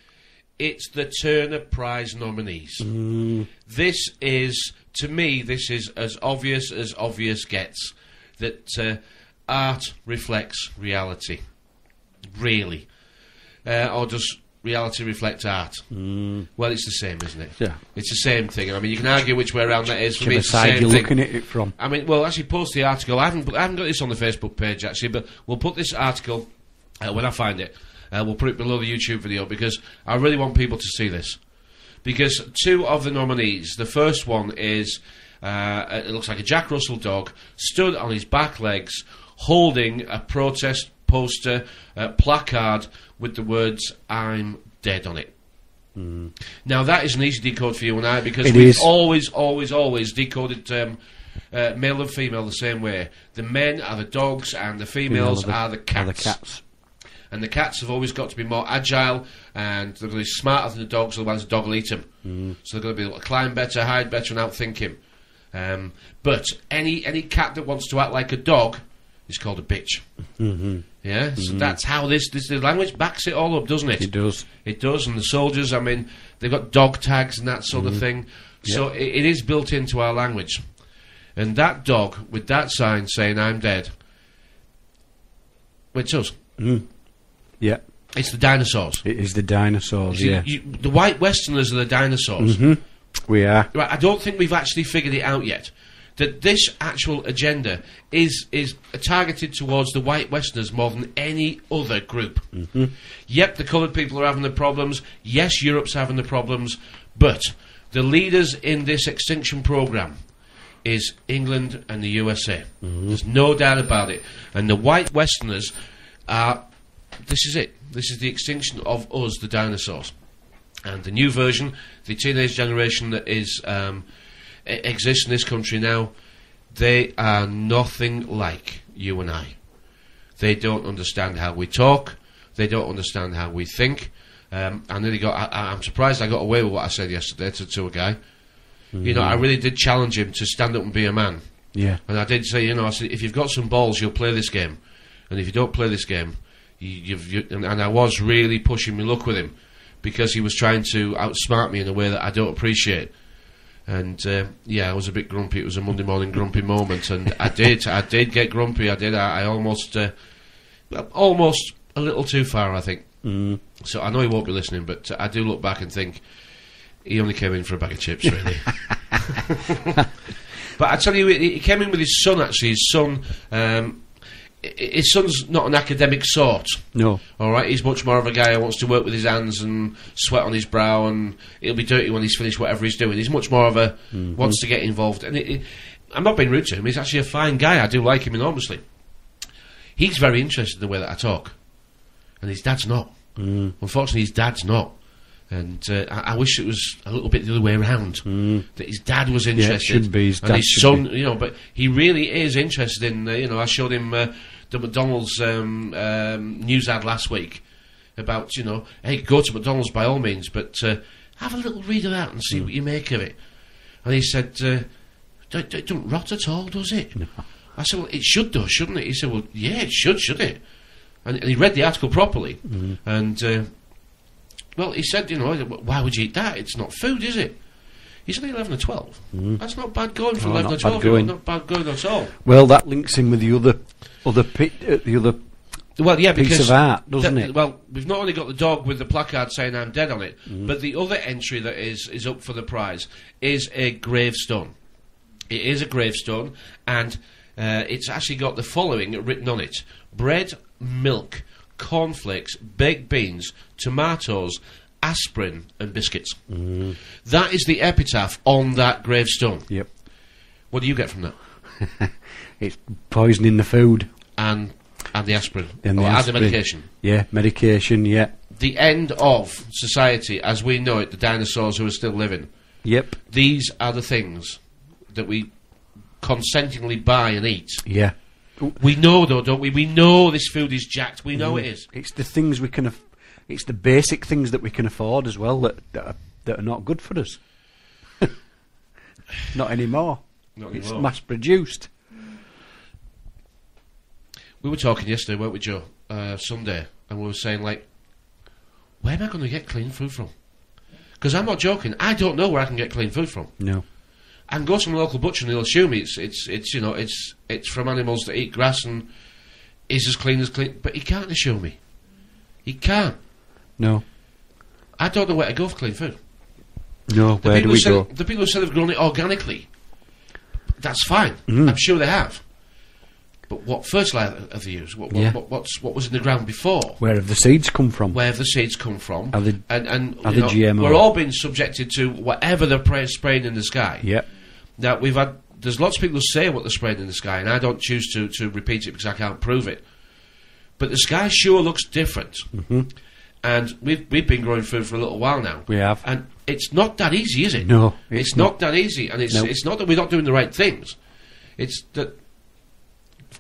It's the Turner Prize nominees. This is, to me, as obvious gets, that art reflects reality. Really. Or does reality reflect art? Well, it's the same, isn't it? Yeah. It's the same thing. I mean, you can argue which way around that is. For me, Whichever it's the side same you're thing. looking at it from. I mean, well, actually, post the article. I haven't got this on the Facebook page, actually, but we'll put this article, when I find it, we'll put it below the YouTube video, because I really want people to see this. Because two of the nominees, the first one is, it looks like a Jack Russell dog, stood on his back legs, holding a protest poster, placard, with the words, I'm dead on it. Now, that is an easy decode for you and I, because we've always decoded male and female the same way. The men are the dogs, and the females are the cats. And the cats have always got to be more agile, and they're going to be smarter than the dogs, otherwise the dog will eat them. So they're going to be able to climb better, hide better, and outthink him. But any cat that wants to act like a dog is called a bitch. Yeah, so that's how the language backs it all up, doesn't it? It does. It does, and the soldiers, I mean, they've got dog tags and that sort of thing. So it is built into our language. And that dog, with that sign saying, I'm dead, it's us. Yeah. It's the dinosaurs. It is the dinosaurs, See, yeah. the white Westerners are the dinosaurs. We are. Right, I don't think we've actually figured it out yet. That this actual agenda is targeted towards the white Westerners more than any other group. Yep, the coloured people are having the problems. Yes, Europe's having the problems. But the leaders in this extinction programme is England and the USA. There's no doubt about it. And the white Westerners are... This is it. This is the extinction of us, the dinosaurs. And the new version, the teenage generation that is... exists in this country now, they are nothing like you and I. They don't understand how we talk. They don't understand how we think. I'm surprised I got away with what I said yesterday to a guy. You know, I really did challenge him to stand up and be a man. Yeah. And I did say, I said, if you've got some balls, you'll play this game. And if you don't play this game, and I was really pushing my luck with him, because he was trying to outsmart me in a way that I don't appreciate. And I was a bit grumpy. It was a Monday morning grumpy moment, and I did get grumpy. I almost a little too far, I think. So I know he won't be listening, but I do look back and think he only came in for a bag of chips, really. But I tell you, he came in with his son. Actually, his son's not an academic sort. No. All right, he's much more of a guy who wants to work with his hands and sweat on his brow, and he'll be dirty when he's finished whatever he's doing. He's much more of a wants to get involved. And I'm not being rude to him. He's actually a fine guy. I do like him enormously. he's very interested in the way that I talk, and his dad's not. Unfortunately, his dad's not. And I wish it was a little bit the other way around. That his dad was interested, yeah, it should be. And his son, you know, but he really is interested in. You know, I showed him the McDonald's news ad last week about, you know, hey, go to McDonald's by all means, but have a little read of that and see what you make of it. And he said, it don't rot at all, does it? No. I said, well, it should do, shouldn't it? He said, well, yeah, it should it? And he read the article properly, and well, he said, you know, why would you eat that? It's not food, is it? He's only 11 or 12. That's not bad going for 11 or 12. Not bad going at all. Well, that links in with the other well, yeah, piece of art, doesn't it? Well, we've not only got the dog with the placard saying "I'm dead" on it, but the other entry that is up for the prize is a gravestone. It is a gravestone, and it's actually got the following written on it: bread, milk, cornflakes, baked beans, tomatoes, aspirin and biscuits. That is the epitaph on that gravestone. Yep. What do you get from that? It's poisoning the food. And the aspirin. And the medication. Yeah, medication, yeah. The end of society as we know it, the dinosaurs who are still living. Yep. These are the things that we consentingly buy and eat. Yeah. We know, though, don't we? We know this food is jacked. We know it is. It's the things we can. It's the basic things that we can afford as well that are not good for us. Not anymore. It's mass produced. We were talking yesterday, weren't we, Joe? Sunday, and we were saying, like, where am I going to get clean food from? Because I'm not joking. I don't know where I can get clean food from. No. I can go to my local butcher and he'll assume it's you know it's from animals that eat grass and is as clean, but he can't assure me. He can't. No. I don't know where to go for clean food. No, where do we go? The people who said they've grown it organically, that's fine. I'm sure they have. But what fertiliser have they used? What was in the ground before? Where have the seeds come from? Are they GMO? We're all being subjected to whatever they're spraying in the sky. Yep. Now there's lots of people who say what they're spraying in the sky, and I don't choose to repeat it because I can't prove it. But the sky sure looks different. And we've been growing food for a little while now. We have. And it's not that easy, is it? No. It's not that easy. And it's not that we're not doing the right things. It's that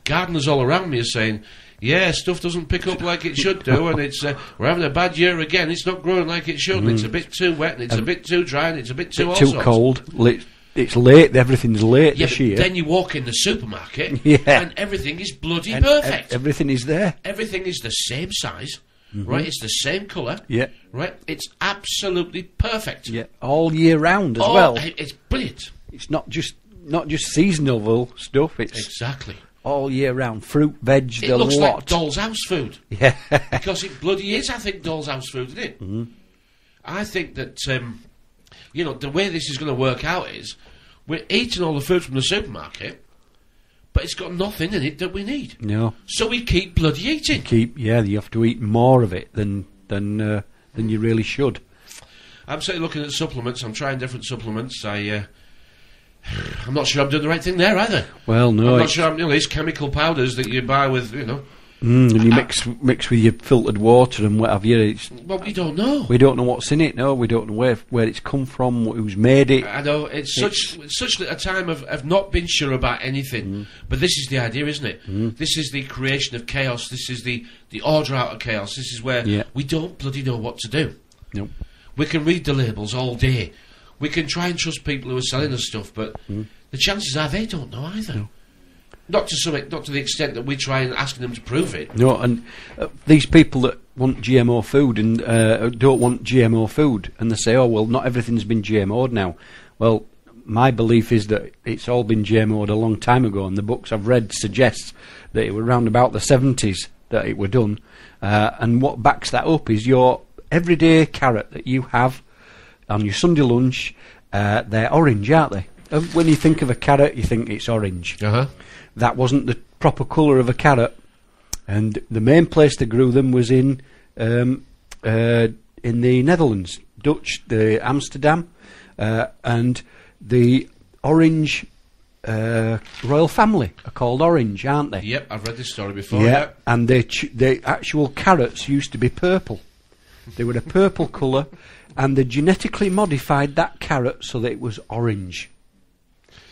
gardeners all around me are saying, yeah, stuff doesn't pick up like it should do, and it's we're having a bad year again. It's not growing like it should. And it's a bit too wet, and it's a bit too dry, and it's a bit too cold. It's late. Everything's late this year. Then you walk in the supermarket, and everything is bloody perfect. Everything is there. Everything is the same size. Right, it's the same colour. Yeah. Right, it's absolutely perfect. Yeah, all year round as well. It's brilliant. It's not just seasonal stuff. It's exactly all year round. Fruit, veg, the lot. It looks like doll's house food. Yeah, because it bloody is. I think doll's house food, isn't it? I think that the way this is going to work out is we're eating all the food from the supermarket, but it's got nothing in it that we need. No. So we keep bloody eating. You have to eat more of it than you really should. I'm certainly looking at supplements. I'm trying different supplements. I'm not sure I'm doing the right thing there either. Well, no. I'm not sure these chemical powders that you buy with, and you mix with your filtered water and what have you. Well, we don't know. We don't know what's in it. No, we don't know where it's come from, who's made it. I know it's such a time of not being sure about anything. But this is the idea, isn't it? This is the creation of chaos. This is the order out of chaos. This is where we don't bloody know what to do. Nope. We can read the labels all day. We can try and trust people who are selling us stuff, but the chances are they don't know either. No. Not to the extent that we try and asking them to prove it. No, and these people that want GMO food and don't want GMO food, and they say, oh, well, not everything's been GMO'd now. Well, my belief is that it's all been GMO'd a long time ago, and the books I've read suggest that it was around about the 70s that it were done. And what backs that up is your everyday carrot that you have on your Sunday lunch. They're orange, aren't they? When you think of a carrot, you think it's orange. That wasn't the proper colour of a carrot, and the main place they grew them was in the Netherlands, Amsterdam, and the orange royal family are called orange, aren't they? Yep, I've read this story before. Yeah, and the actual carrots used to be purple. They were a purple colour, and they genetically modified that carrot so that it was orange.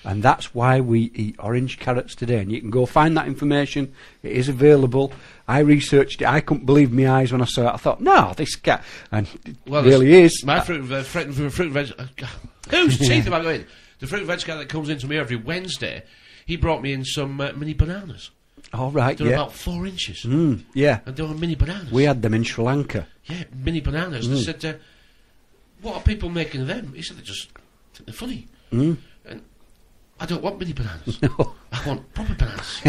And that's why we eat orange carrots today. And you can go find that information. It is available. I researched it. I couldn't believe my eyes when I saw it. I thought, no, this cat... And it really is. My fruit and veg... Whose teeth am I going? The fruit and veg guy that comes into me every Wednesday, he brought me in some mini bananas. All right, They're about 4 inches. Yeah. And they were mini bananas. We had them in Sri Lanka. Yeah, mini bananas. They said, what are people making of them? He said, they just think they're funny. And I don't want mini bananas. No. I want proper bananas.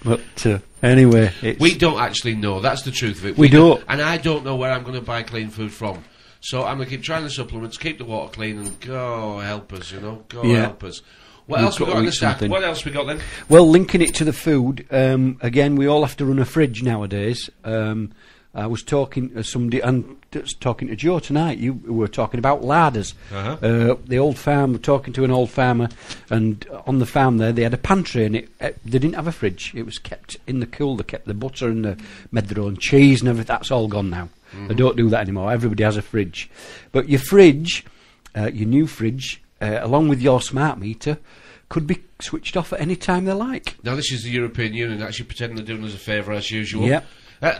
But anyway... We don't actually know. That's the truth of it. We don't. And I don't know where I'm going to buy clean food from. So I'm going to keep trying the supplements, keep the water clean, and go help us, help us. What else we got in the stack? What else we got then? Well, linking it to the food, again, we all have to run a fridge nowadays. I was talking to somebody, and talking to Joe tonight. You were talking about larders. The old farm, talking to an old farmer, and on the farm there, they had a pantry, and they didn't have a fridge. It was kept in the cool. They kept the butter and made their own cheese and everything. That's all gone now. They don't do that anymore. Everybody has a fridge. But your fridge, your new fridge, along with your smart meter, could be switched off at any time they like. Now, this is the European Union actually pretending they're doing us a favour as usual. Yeah.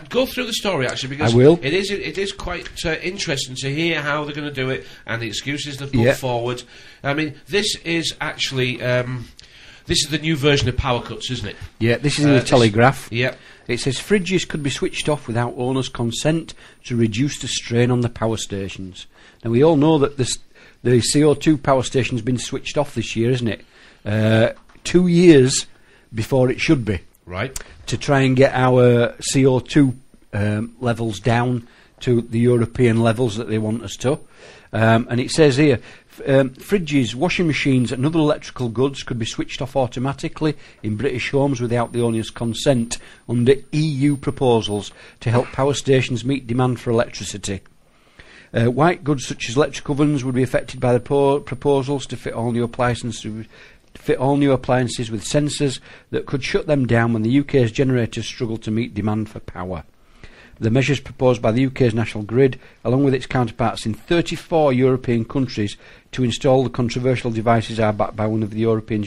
Go through the story actually, because I will. It is quite interesting to hear how they're going to do it and the excuses they've put forward. I mean, this is actually this is the new version of power cuts, isn't it? Yeah, this is in the Telegraph. Yeah. It says fridges could be switched off without owners' consent to reduce the strain on the power stations. Now, we all know that the CO2 power station's been switched off this year, isn't it? 2 years before it should be. Right. To try and get our CO2 levels down to the European levels that they want us to. And it says here, fridges, washing machines and other electrical goods could be switched off automatically in British homes without the owner's consent under EU proposals to help power stations meet demand for electricity. White goods such as electric ovens would be affected by the proposals to fit all new appliances with sensors that could shut them down when the UK's generators struggle to meet demand for power. The measures proposed by the UK's national grid, along with its counterparts in 34 European countries to install the controversial devices, are backed by one of the European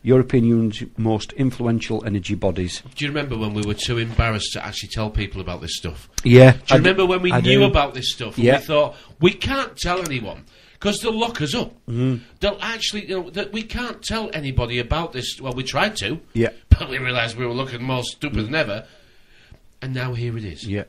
Union's most influential energy bodies. Do you remember when we were too embarrassed to actually tell people about this stuff? Yeah. Do you remember when we knew about this stuff and we thought, we can't tell anyone? Because they'll lock us up. They'll actually, that we can't tell anybody about this. Well, we tried to. Yeah. But we realised we were looking more stupid than ever. And now here it is. Yeah.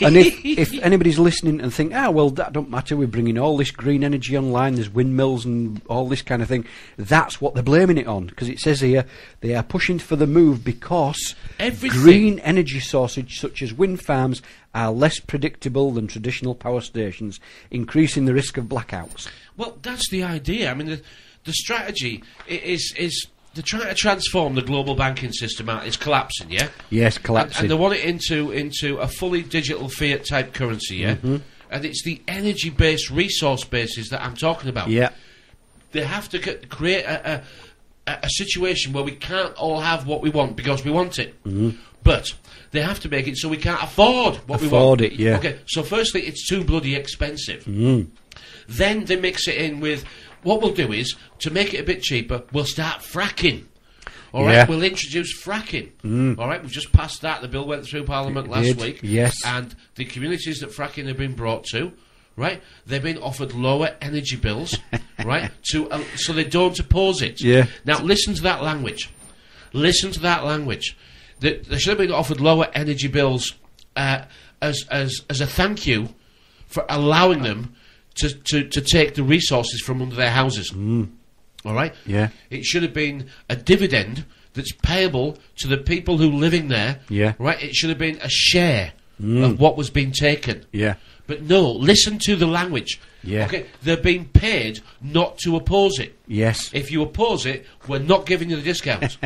And if anybody's listening and think, well, that don't matter, we're bringing all this green energy online, there's windmills and all this kind of thing, that's what they're blaming it on. Because it says here, they are pushing for the move because green energy sources such as wind farms are less predictable than traditional power stations, increasing the risk of blackouts. Well, that's the idea. I mean, the strategy is they're trying to transform the global banking system out. It's collapsing, yeah? Yes, collapsing. And they want it into a fully digital fiat type currency, yeah? And it's the energy-based resource bases that I'm talking about. Yeah. They have to create a situation where we can't all have what we want because we want it. But they have to make it so we can't afford what we want. Afford it, yeah. Okay, so firstly, it's too bloody expensive. Then they mix it in with... What we'll do is, to make it a bit cheaper, we'll start fracking. All right, we'll introduce fracking. All right, we've just passed that. The bill went through Parliament last week. Yes. And the communities that fracking have been brought to, right, they've been offered lower energy bills, right, so they don't oppose it. Yeah. Now, listen to that language. Listen to that language. They should have been offered lower energy bills as a thank you for allowing them to take the resources from under their houses. All right? Yeah. It should have been a dividend that's payable to the people who live in there. Yeah. Right? It should have been a share of what was being taken. Yeah. But no, listen to the language. Yeah. Okay? They're being paid not to oppose it. Yes. If you oppose it, we're not giving you the discounts.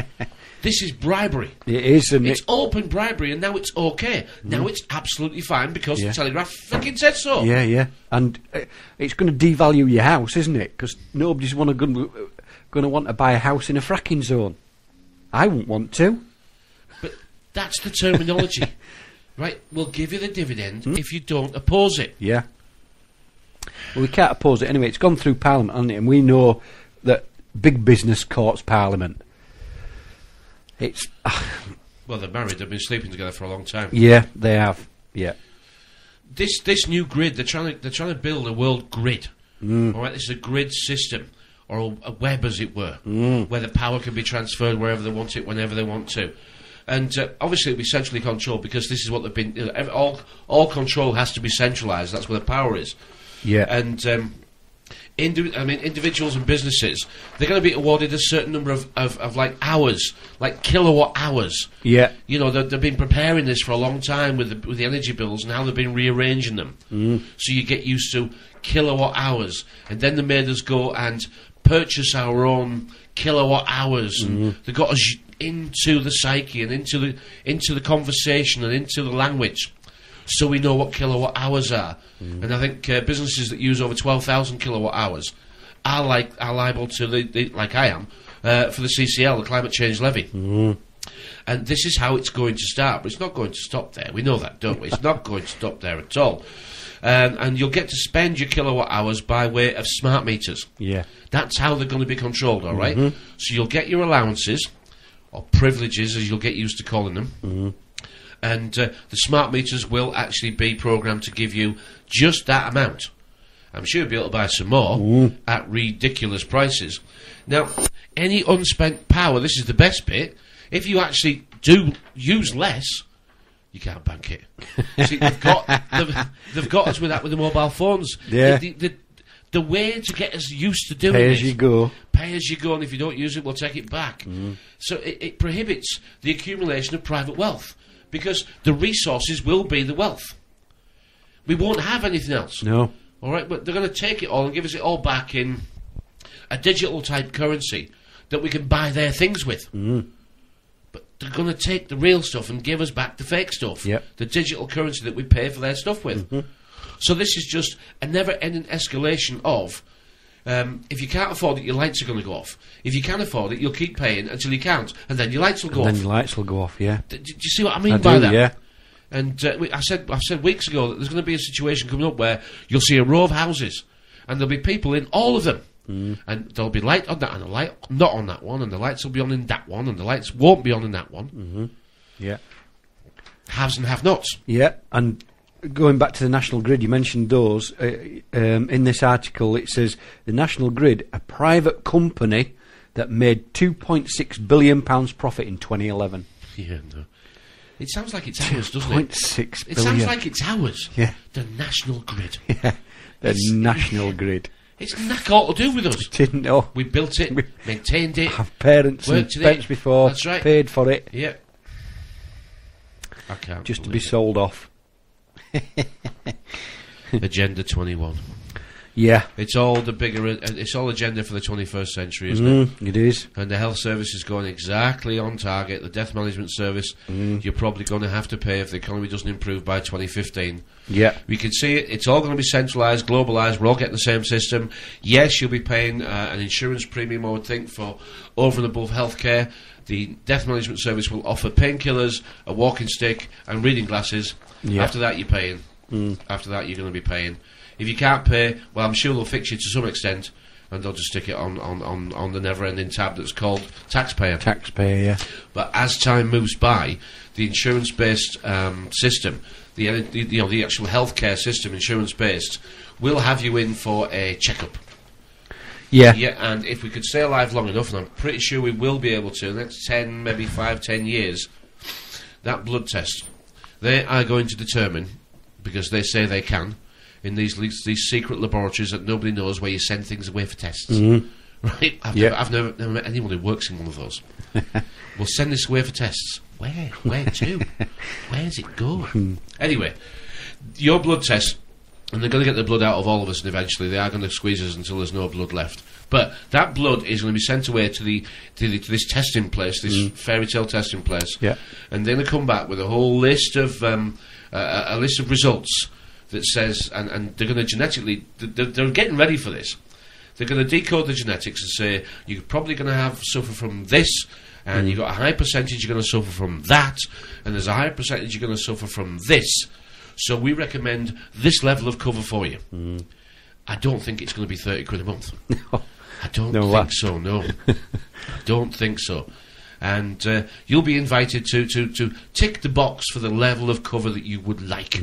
This is bribery. It is, and it's open bribery, and now it's okay. Now it's absolutely fine because the Telegraph fucking said so. Yeah, yeah. And it's going to devalue your house, isn't it? Because nobody's going to want to buy a house in a fracking zone. I wouldn't want to. But that's the terminology. Right, we'll give you the dividend if you don't oppose it. Yeah. Well, we can't oppose it anyway. It's gone through Parliament, hasn't it? And we know that big business courts Parliament. It's... well, they're married. They've been sleeping together for a long time. Yeah, they have. Yeah. This new grid, they're trying to build a world grid. All right, this is a grid system, or a web, as it were, where the power can be transferred wherever they want it, whenever they want to. And obviously it'll be centrally controlled because this is what they've been... You know, all control has to be centralised. That's where the power is. Yeah. And individuals and businesses, they're going to be awarded a certain number of like hours, like kilowatt hours. Yeah. You know, they've been preparing this for a long time with the energy bills, and how they've been rearranging them. So you get used to kilowatt hours, and then they made us go and purchase our own kilowatt hours, and they got us into the psyche and into the conversation and into the language, so we know what kilowatt hours are. And I think businesses that use over 12,000 kilowatt hours are liable to the like I am for the CCL, the climate change levy. And this is how it's going to start, but it's not going to stop there. We know that, don't we? It's not going to stop there at all. And you'll get to spend your kilowatt hours by way of smart meters. Yeah. That's how they're going to be controlled, all right? So you'll get your allowances, or privileges, as you'll get used to calling them. And the smart meters will actually be programmed to give you just that amount. I'm sure you'll be able to buy some more at ridiculous prices. Now, any unspent power, this is the best bit, if you actually do use less, you can't bank it. See, they've got us with that with the mobile phones. Yeah. The way to get us used to doing Pay it. as you go. Pay as you go, and if you don't use it, we'll take it back. So it prohibits the accumulation of private wealth, because the resources will be the wealth. We won't have anything else. No. All right, but they're going to take it all and give us it all back in a digital type currency that we can buy their things with. But they're going to take the real stuff and give us back the fake stuff. Yep. The digital currency that we pay for their stuff with. So this is just a never-ending escalation of, if you can't afford it, your lights are going to go off. If you can afford it, you'll keep paying until you can't, and then your lights will go off. Then your lights will go off, yeah. Do you see what I mean by that? Yeah. And I said weeks ago that there's going to be a situation coming up where you'll see a row of houses, and there'll be people in all of them. And there'll be light on that, and a light not on that one, and the lights will be on in that one, and the lights won't be on in that one. Yeah. Haves and have-nots. Yeah, and going back to the National Grid, you mentioned those. In this article, it says the National Grid, a private company that made £2.6 billion profit in 2011. Yeah, no. It sounds like it's ours, doesn't it? 2.6 billion. It sounds like it's ours. Yeah. The National Grid. Yeah, National Grid. It's knack all to do with us. Didn't know. We built it, maintained it. Have parents and spent before. That's right. Paid for it. Yeah. I can't. Just to be sold off. Agenda 21. Yeah. It's all the bigger. It's all agenda for the 21st century, isn't it? It is. And the health service is going exactly on target. The death management service, you're probably going to have to pay if the economy doesn't improve by 2015. Yeah. We can see it. It's all going to be centralised, globalised. We're all getting the same system. Yes, you'll be paying an insurance premium, I would think, for over and above healthcare. The death management service will offer painkillers, a walking stick, and reading glasses. Yeah. After that, you're paying. After that, you're going to be paying. If you can't pay, well, I'm sure they'll fix you to some extent, and they'll just stick it on the never-ending tab that's called taxpayer. Taxpayer, yeah. But as time moves by, the insurance-based system, the actual healthcare system, insurance-based, will have you in for a checkup. Yeah. Yeah, and if we could stay alive long enough, and I'm pretty sure we will be able to, in the next 10, maybe 5, 10 years, that blood test, they are going to determine, because they say they can, in these secret laboratories that nobody knows, where you send things away for tests. Right? I've never met anyone who works in one of those. We'll send this away for tests. Where? Where to? Where does it go? Anyway, your blood test, and they're going to get the blood out of all of us, and eventually they are going to squeeze us until there's no blood left. But that blood is going to be sent away to this testing place, this fairy tale testing place, and they're going to come back with a whole list of a list of results that says, and they're going to genetically, they're getting ready for this. They're going to decode the genetics and say you're probably going to suffer from this, and you've got a high percentage you're going to suffer from that, and there's a high percentage you're going to suffer from this. So we recommend this level of cover for you. I don't think it's going to be 30 quid a month. No. I don't think so, no. I don't think so. And you'll be invited to tick the box for the level of cover that you would like.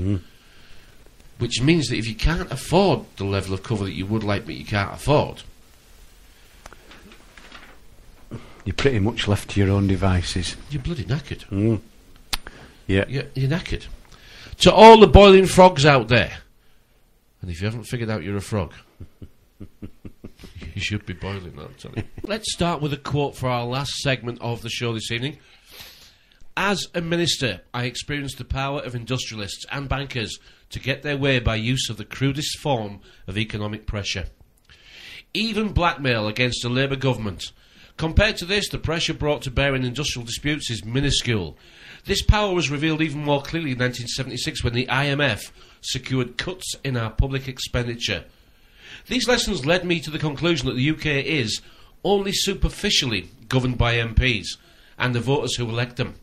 Which means that if you can't afford the level of cover that you would like but you can't afford, you're pretty much left to your own devices. You're bloody knackered. Yeah. You're knackered. To all the boiling frogs out there, and if you haven't figured out you're a frog, you should be boiling, I'm telling you. Let's start with a quote for our last segment of the show this evening. As a minister, I experienced the power of industrialists and bankers to get their way by use of the crudest form of economic pressure. Even blackmail against a Labour government. Compared to this, the pressure brought to bear in industrial disputes is minuscule. This power was revealed even more clearly in 1976 when the IMF secured cuts in our public expenditure. These lessons led me to the conclusion that the UK is only superficially governed by MPs and the voters who elect them.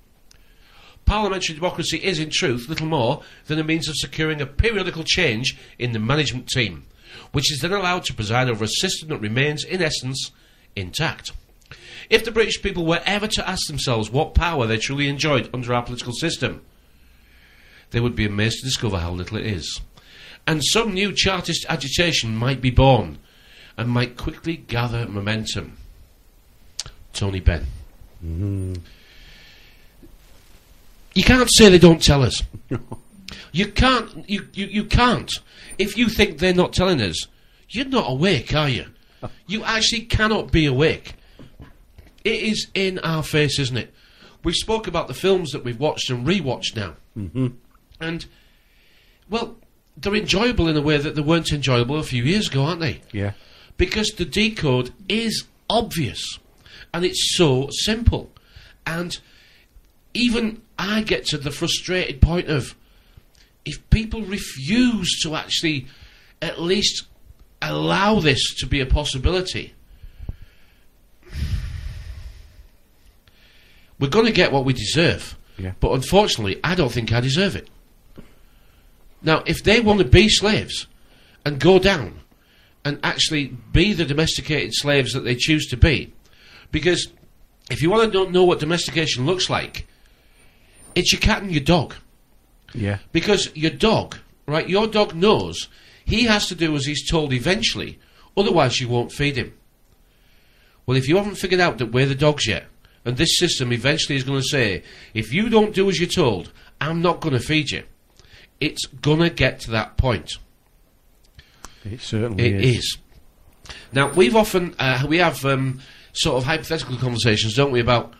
Parliamentary democracy is, in truth, little more than a means of securing a periodical change in the management team, which is then allowed to preside over a system that remains, in essence, intact. If the British people were ever to ask themselves what power they truly enjoyed under our political system, they would be amazed to discover how little it is. And some new Chartist agitation might be born, and might quickly gather momentum. Tony Benn. You can't say they don't tell us. You can't. You can't. If you think they're not telling us, you're not awake, are you? You actually cannot be awake. It is in our face, isn't it? We spoke about the films that we've watched and rewatched now. And, well, they're enjoyable in a way that they weren't enjoyable a few years ago, aren't they? Yeah. Because the decode is obvious. And it's so simple. And even I get to the frustrated point of, if people refuse to actually at least allow this to be a possibility, we're going to get what we deserve. Yeah. But unfortunately, I don't think I deserve it. Now, if they want to be slaves and go down and actually be the domesticated slaves that they choose to be, because if you want to know what domestication looks like, it's your cat and your dog. Yeah. Because your dog, right, your dog knows he has to do as he's told eventually, otherwise you won't feed him. Well, if you haven't figured out that we're the dogs yet, and this system eventually is going to say, if you don't do as you're told, I'm not going to feed you, it's going to get to that point. It certainly is. Now, we've often, we have sort of hypothetical conversations, don't we, about,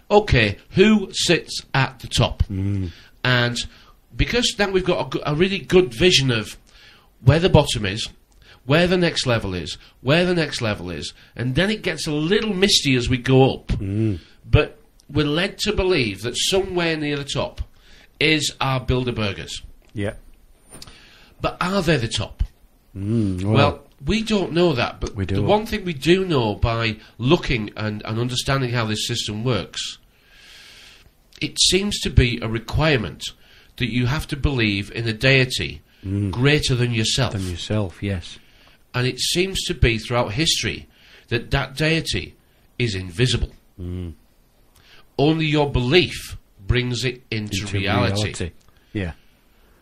okay, who sits at the top? And because now we've got a really good vision of where the bottom is, where the next level is, where the next level is, and then it gets a little misty as we go up. But we're led to believe that somewhere near the top is our Bilderbergers. Yeah. But are they the top? Well, we don't know that, but we do. The one thing we do know by looking and understanding how this system works, it seems to be a requirement that you have to believe in a deity greater than yourself. Than yourself, yes. And it seems to be throughout history that that deity is invisible. Only your belief brings it into reality. Yeah.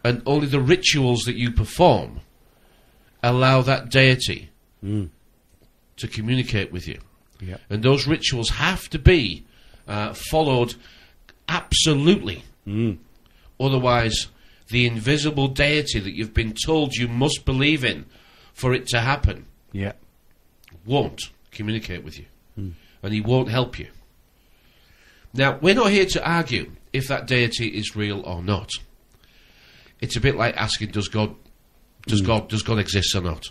And only the rituals that you perform allow that deity to communicate with you. Yeah. And those rituals have to be followed absolutely. Otherwise, the invisible deity that you've been told you must believe in for it to happen won't communicate with you. And he won't help you. Now, we're not here to argue if that deity is real or not. It's a bit like asking, does God exist or not?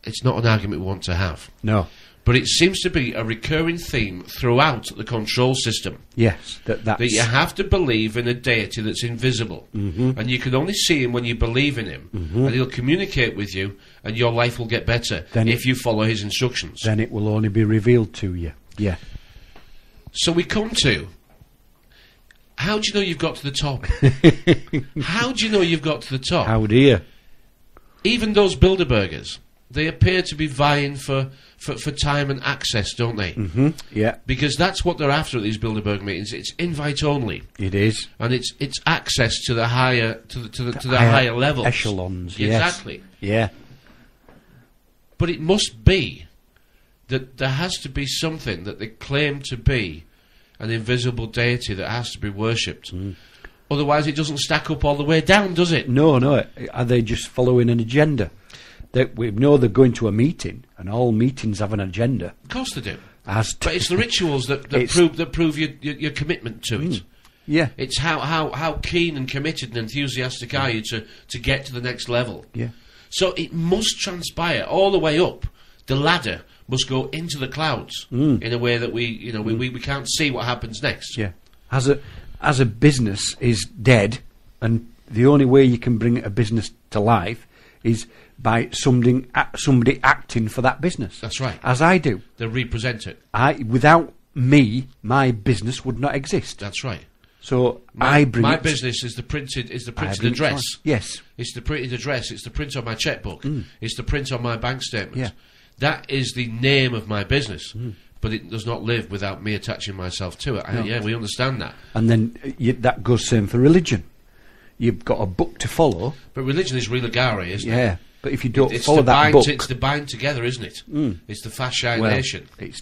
it's not an argument we want to have. No. But it seems to be a recurring theme throughout the control system. Yes, that you have to believe in a deity that's invisible. And you can only see him when you believe in him. And he'll communicate with you, and your life will get better if you follow his instructions. Then it will only be revealed to you. Yeah. So we come to, how do you know you've got to the top? How do you know you've got to the top? How do you? Even those Bilderbergers, they appear to be vying for time and access, don't they? Yeah. Because that's what they're after at these Bilderberg meetings. It's invite only. It is. And it's access to the higher higher levels. Echelons. Exactly. Yes. Yeah. But it must be that there has to be something that they claim to be an invisible deity that has to be worshipped. Otherwise it doesn't stack up all the way down, does it? No. Are they just following an agenda? We know they're going to a meeting, and all meetings have an agenda. Of course they do. But it's the rituals that prove your commitment to it. Yeah. It's how keen and committed and enthusiastic are you to get to the next level. Yeah. So it must transpire all the way up. The ladder must go into the clouds in a way that we can't see what happens next. Yeah. As a business is dead, and the only way you can bring a business to life is by somebody acting for that business. That's right. As I do. They represent it. Without me, my business would not exist. That's right. So my business is the printed address. Yes. It's the printed address. It's the print on my checkbook. It's the print on my bank statement. Yeah. That is the name of my business. But it does not live without me attaching myself to it. No. Yeah, we understand that. And then that goes same for religion. You've got a book to follow. But religion is religare, isn't it? Yeah. But if you don't follow that book... It's to bind together, isn't it? It's the fascination. Well, it's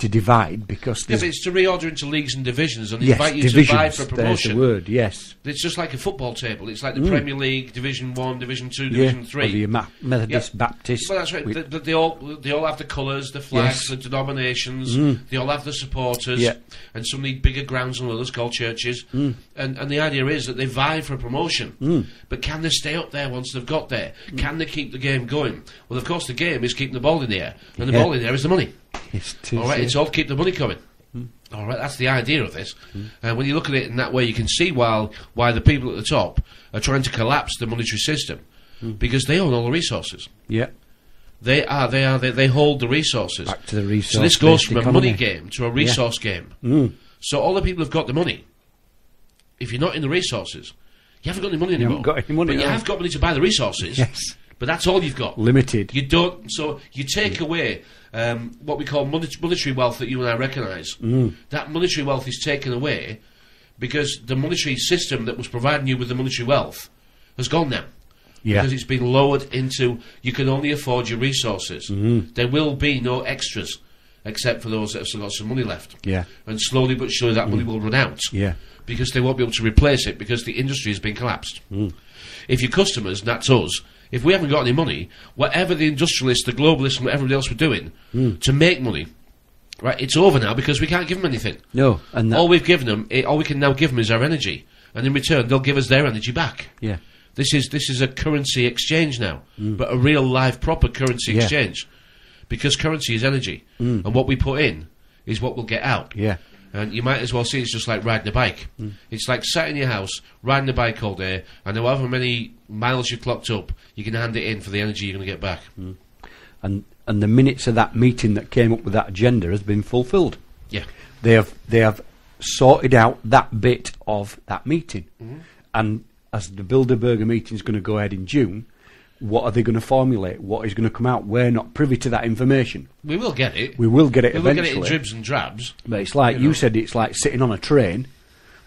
to divide, because... Yeah, but it's to reorder into leagues and divisions and yes, invite you divisions, to vie for promotion. There's the word, yes. It's just like a football table. It's like the Premier League, Division 1, Division 2, Division 3. Or the Methodist, Baptist... Well, that's right. They all have the colours, the flags, the denominations. They all have the supporters. Yeah. And some need bigger grounds than others, called churches. And the idea is that they vie for promotion. But can they stay up there once they've got there? Can they keep the game going? Well, of course, the game is keeping the ball in the air. And the ball in the air is the money. All right, it's all to keep the money coming. All right, that's the idea of this. And when you look at it in that way, you can see why the people at the top are trying to collapse the monetary system, because they own all the resources. Yeah, they hold the resources. Back to the resource. So this goes from a money game to a resource game. So all the people who've got the money, if you're not in the resources, you haven't got any money anymore. You haven't got any money. But you have got money to buy the resources. Yes. But that's all you've got. Limited. You don't. So you take away what we call monetary wealth that you and I recognise. That monetary wealth is taken away because the monetary system that was providing you with the monetary wealth has gone now. Yeah. Because it's been lowered into you can only afford your resources. There will be no extras except for those that have still got some money left. Yeah. And slowly but surely that money will run out. Yeah. Because they won't be able to replace it because the industry has been collapsed. If your customers, and that's us, if we haven't got any money, whatever the industrialists, the globalists, and whatever else we're doing to make money, right? It's over now because we can't give them anything. No, and all we've given them, all we can now give them is our energy, and in return they'll give us their energy back. Yeah, this is a currency exchange now, but a real live proper currency exchange, because currency is energy, and what we put in is what we'll get out. Yeah. And you might as well see it's just like riding a bike. It's like sat in your house, riding a bike all day, and however many miles you've clocked up, you can hand it in for the energy you're going to get back. And the minutes of that meeting that came up with that agenda has been fulfilled. Yeah. They have sorted out that bit of that meeting. And as the Bilderberger meeting is going to go ahead in June, what are they going to formulate? What is going to come out? We're not privy to that information. We will get it. We will get it eventually. We will get it in dribs and drabs. But it's like you said, it's like sitting on a train,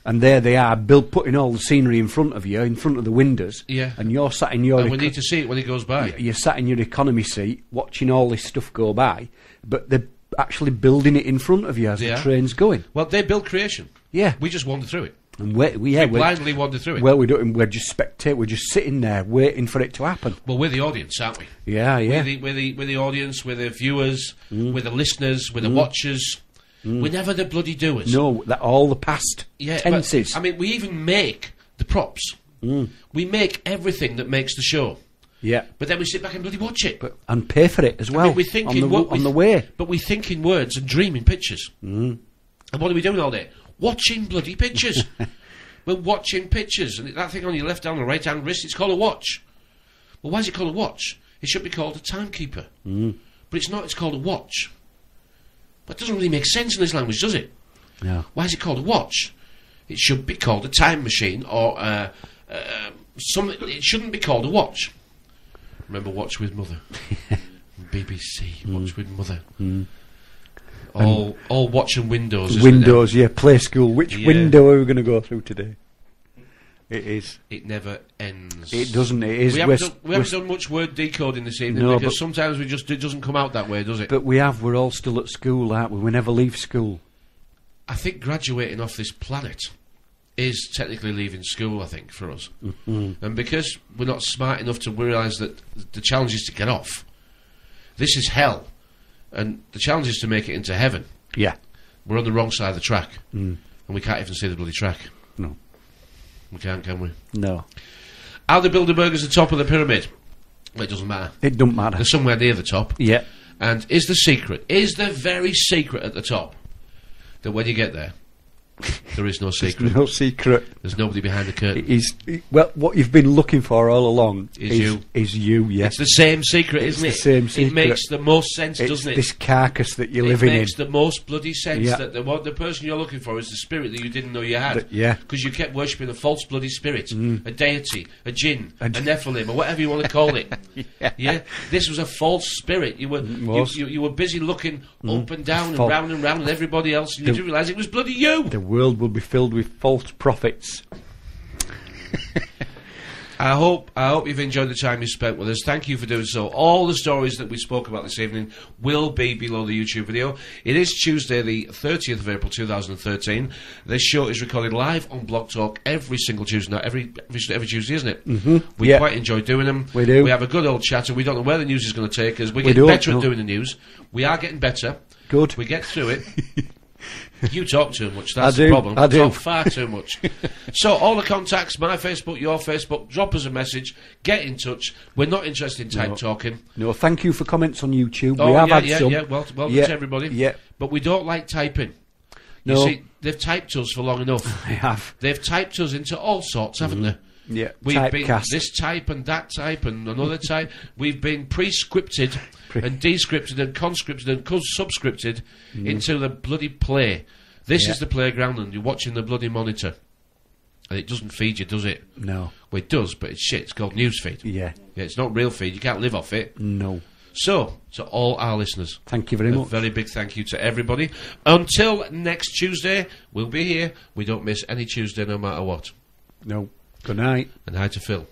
and there they are, putting all the scenery in front of you, in front of the windows. Yeah. And you're sat in your... And we need to see it when it goes by. You're sat in your economy seat, watching all this stuff go by, but they're actually building it in front of you as the train's going. Well, they build creation. Yeah. We just wander through it. And we blindly wander through it. Well, we don't. We're just spectate. We're just sitting there waiting for it to happen. Well, we're the audience, aren't we? Yeah, yeah. We're the audience. We're the viewers. We're the listeners. We're the watchers. We're never the bloody doers. No, all the past tenses. But, I mean, we even make the props. We make everything that makes the show. Yeah. But then we sit back and bloody watch it. And pay for it as well. I mean, we think on the way. But we think in words and dream in pictures. And what are we doing all day? Watching bloody pictures. We're watching pictures. And that thing on your left hand or right hand wrist, it's called a watch. Well, why is it called a watch? It should be called a timekeeper. But it's not, it's called a watch. That doesn't really make sense in this language, does it? No. Why is it called a watch? It should be called a time machine or something. It shouldn't be called a watch. Remember Watch with Mother? BBC, Watch with Mother. All watching windows, isn't Windows, yeah, play school. Which window are we going to go through today? It is. It never ends. It doesn't. It is. We haven't done much word decoding this evening because sometimes it doesn't come out that way, does it? But we're all still at school, aren't we? We never leave school. I think graduating off this planet is technically leaving school, I think, for us. And because we're not smart enough to realise that the challenge is to get off. This is hell. And the challenge is to make it into heaven. Yeah. We're on the wrong side of the track. And we can't even see the bloody track. No. We can't, can we? No. Are the Bilderbergers the top of the pyramid? Well, it doesn't matter. It don't matter. They're somewhere near the top. Yeah. And is the very secret at the top that when you get there, there is no secret? There's no secret. There's nobody behind the curtain. Well, what you've been looking for all along is you, yeah. It's the same secret, isn't it? It's the same secret. It makes the most sense, doesn't it? This carcass that you're living in. It makes the most bloody sense that the person you're looking for is the spirit that you didn't know you had. Yeah. Because you kept worshipping a false bloody spirit, a deity, a jinn, a Nephilim, or whatever you want to call it. Yeah. This was a false spirit. You were busy looking up and down and round and round, and everybody else, and you didn't realise it was bloody you. The world will be filled with false prophets. I hope you've enjoyed the time you spent with us. Thank you for doing so. All the stories that we spoke about this evening will be below the YouTube video. It is Tuesday, the 30th of April 2013. This show is recorded live on Blog Talk every single Tuesday. Now, every Tuesday, isn't it? We quite enjoy doing them. We do. We have a good old chat, and we don't know where the news is going to take us. We're getting better at doing the news. We are getting better. Good. We get through it. You talk too much, that's the problem. I do. Talk far too much. So, all the contacts, my Facebook, your Facebook, drop us a message, get in touch. We're not interested in type talking. No, thank you for comments on YouTube. Oh, we have had some. Yeah, welcome to everybody. Yeah. But we don't like typing. No. You see, they've typed us for long enough. They have. They've typed us into all sorts, haven't they? Yeah, We've been typecast. this type and that type and another type. We've been pre-scripted and descripted and conscripted and subscripted into the bloody play. This is the playground and you're watching the bloody monitor. And it doesn't feed you, does it? No. Well, it does, but it's shit. It's called newsfeed. Yeah. Yeah, it's not real feed. You can't live off it. No. So, to all our listeners, thank you very much. A very big thank you to everybody. Until next Tuesday, we'll be here. We don't miss any Tuesday no matter what. No. Good night. And hi to Phil.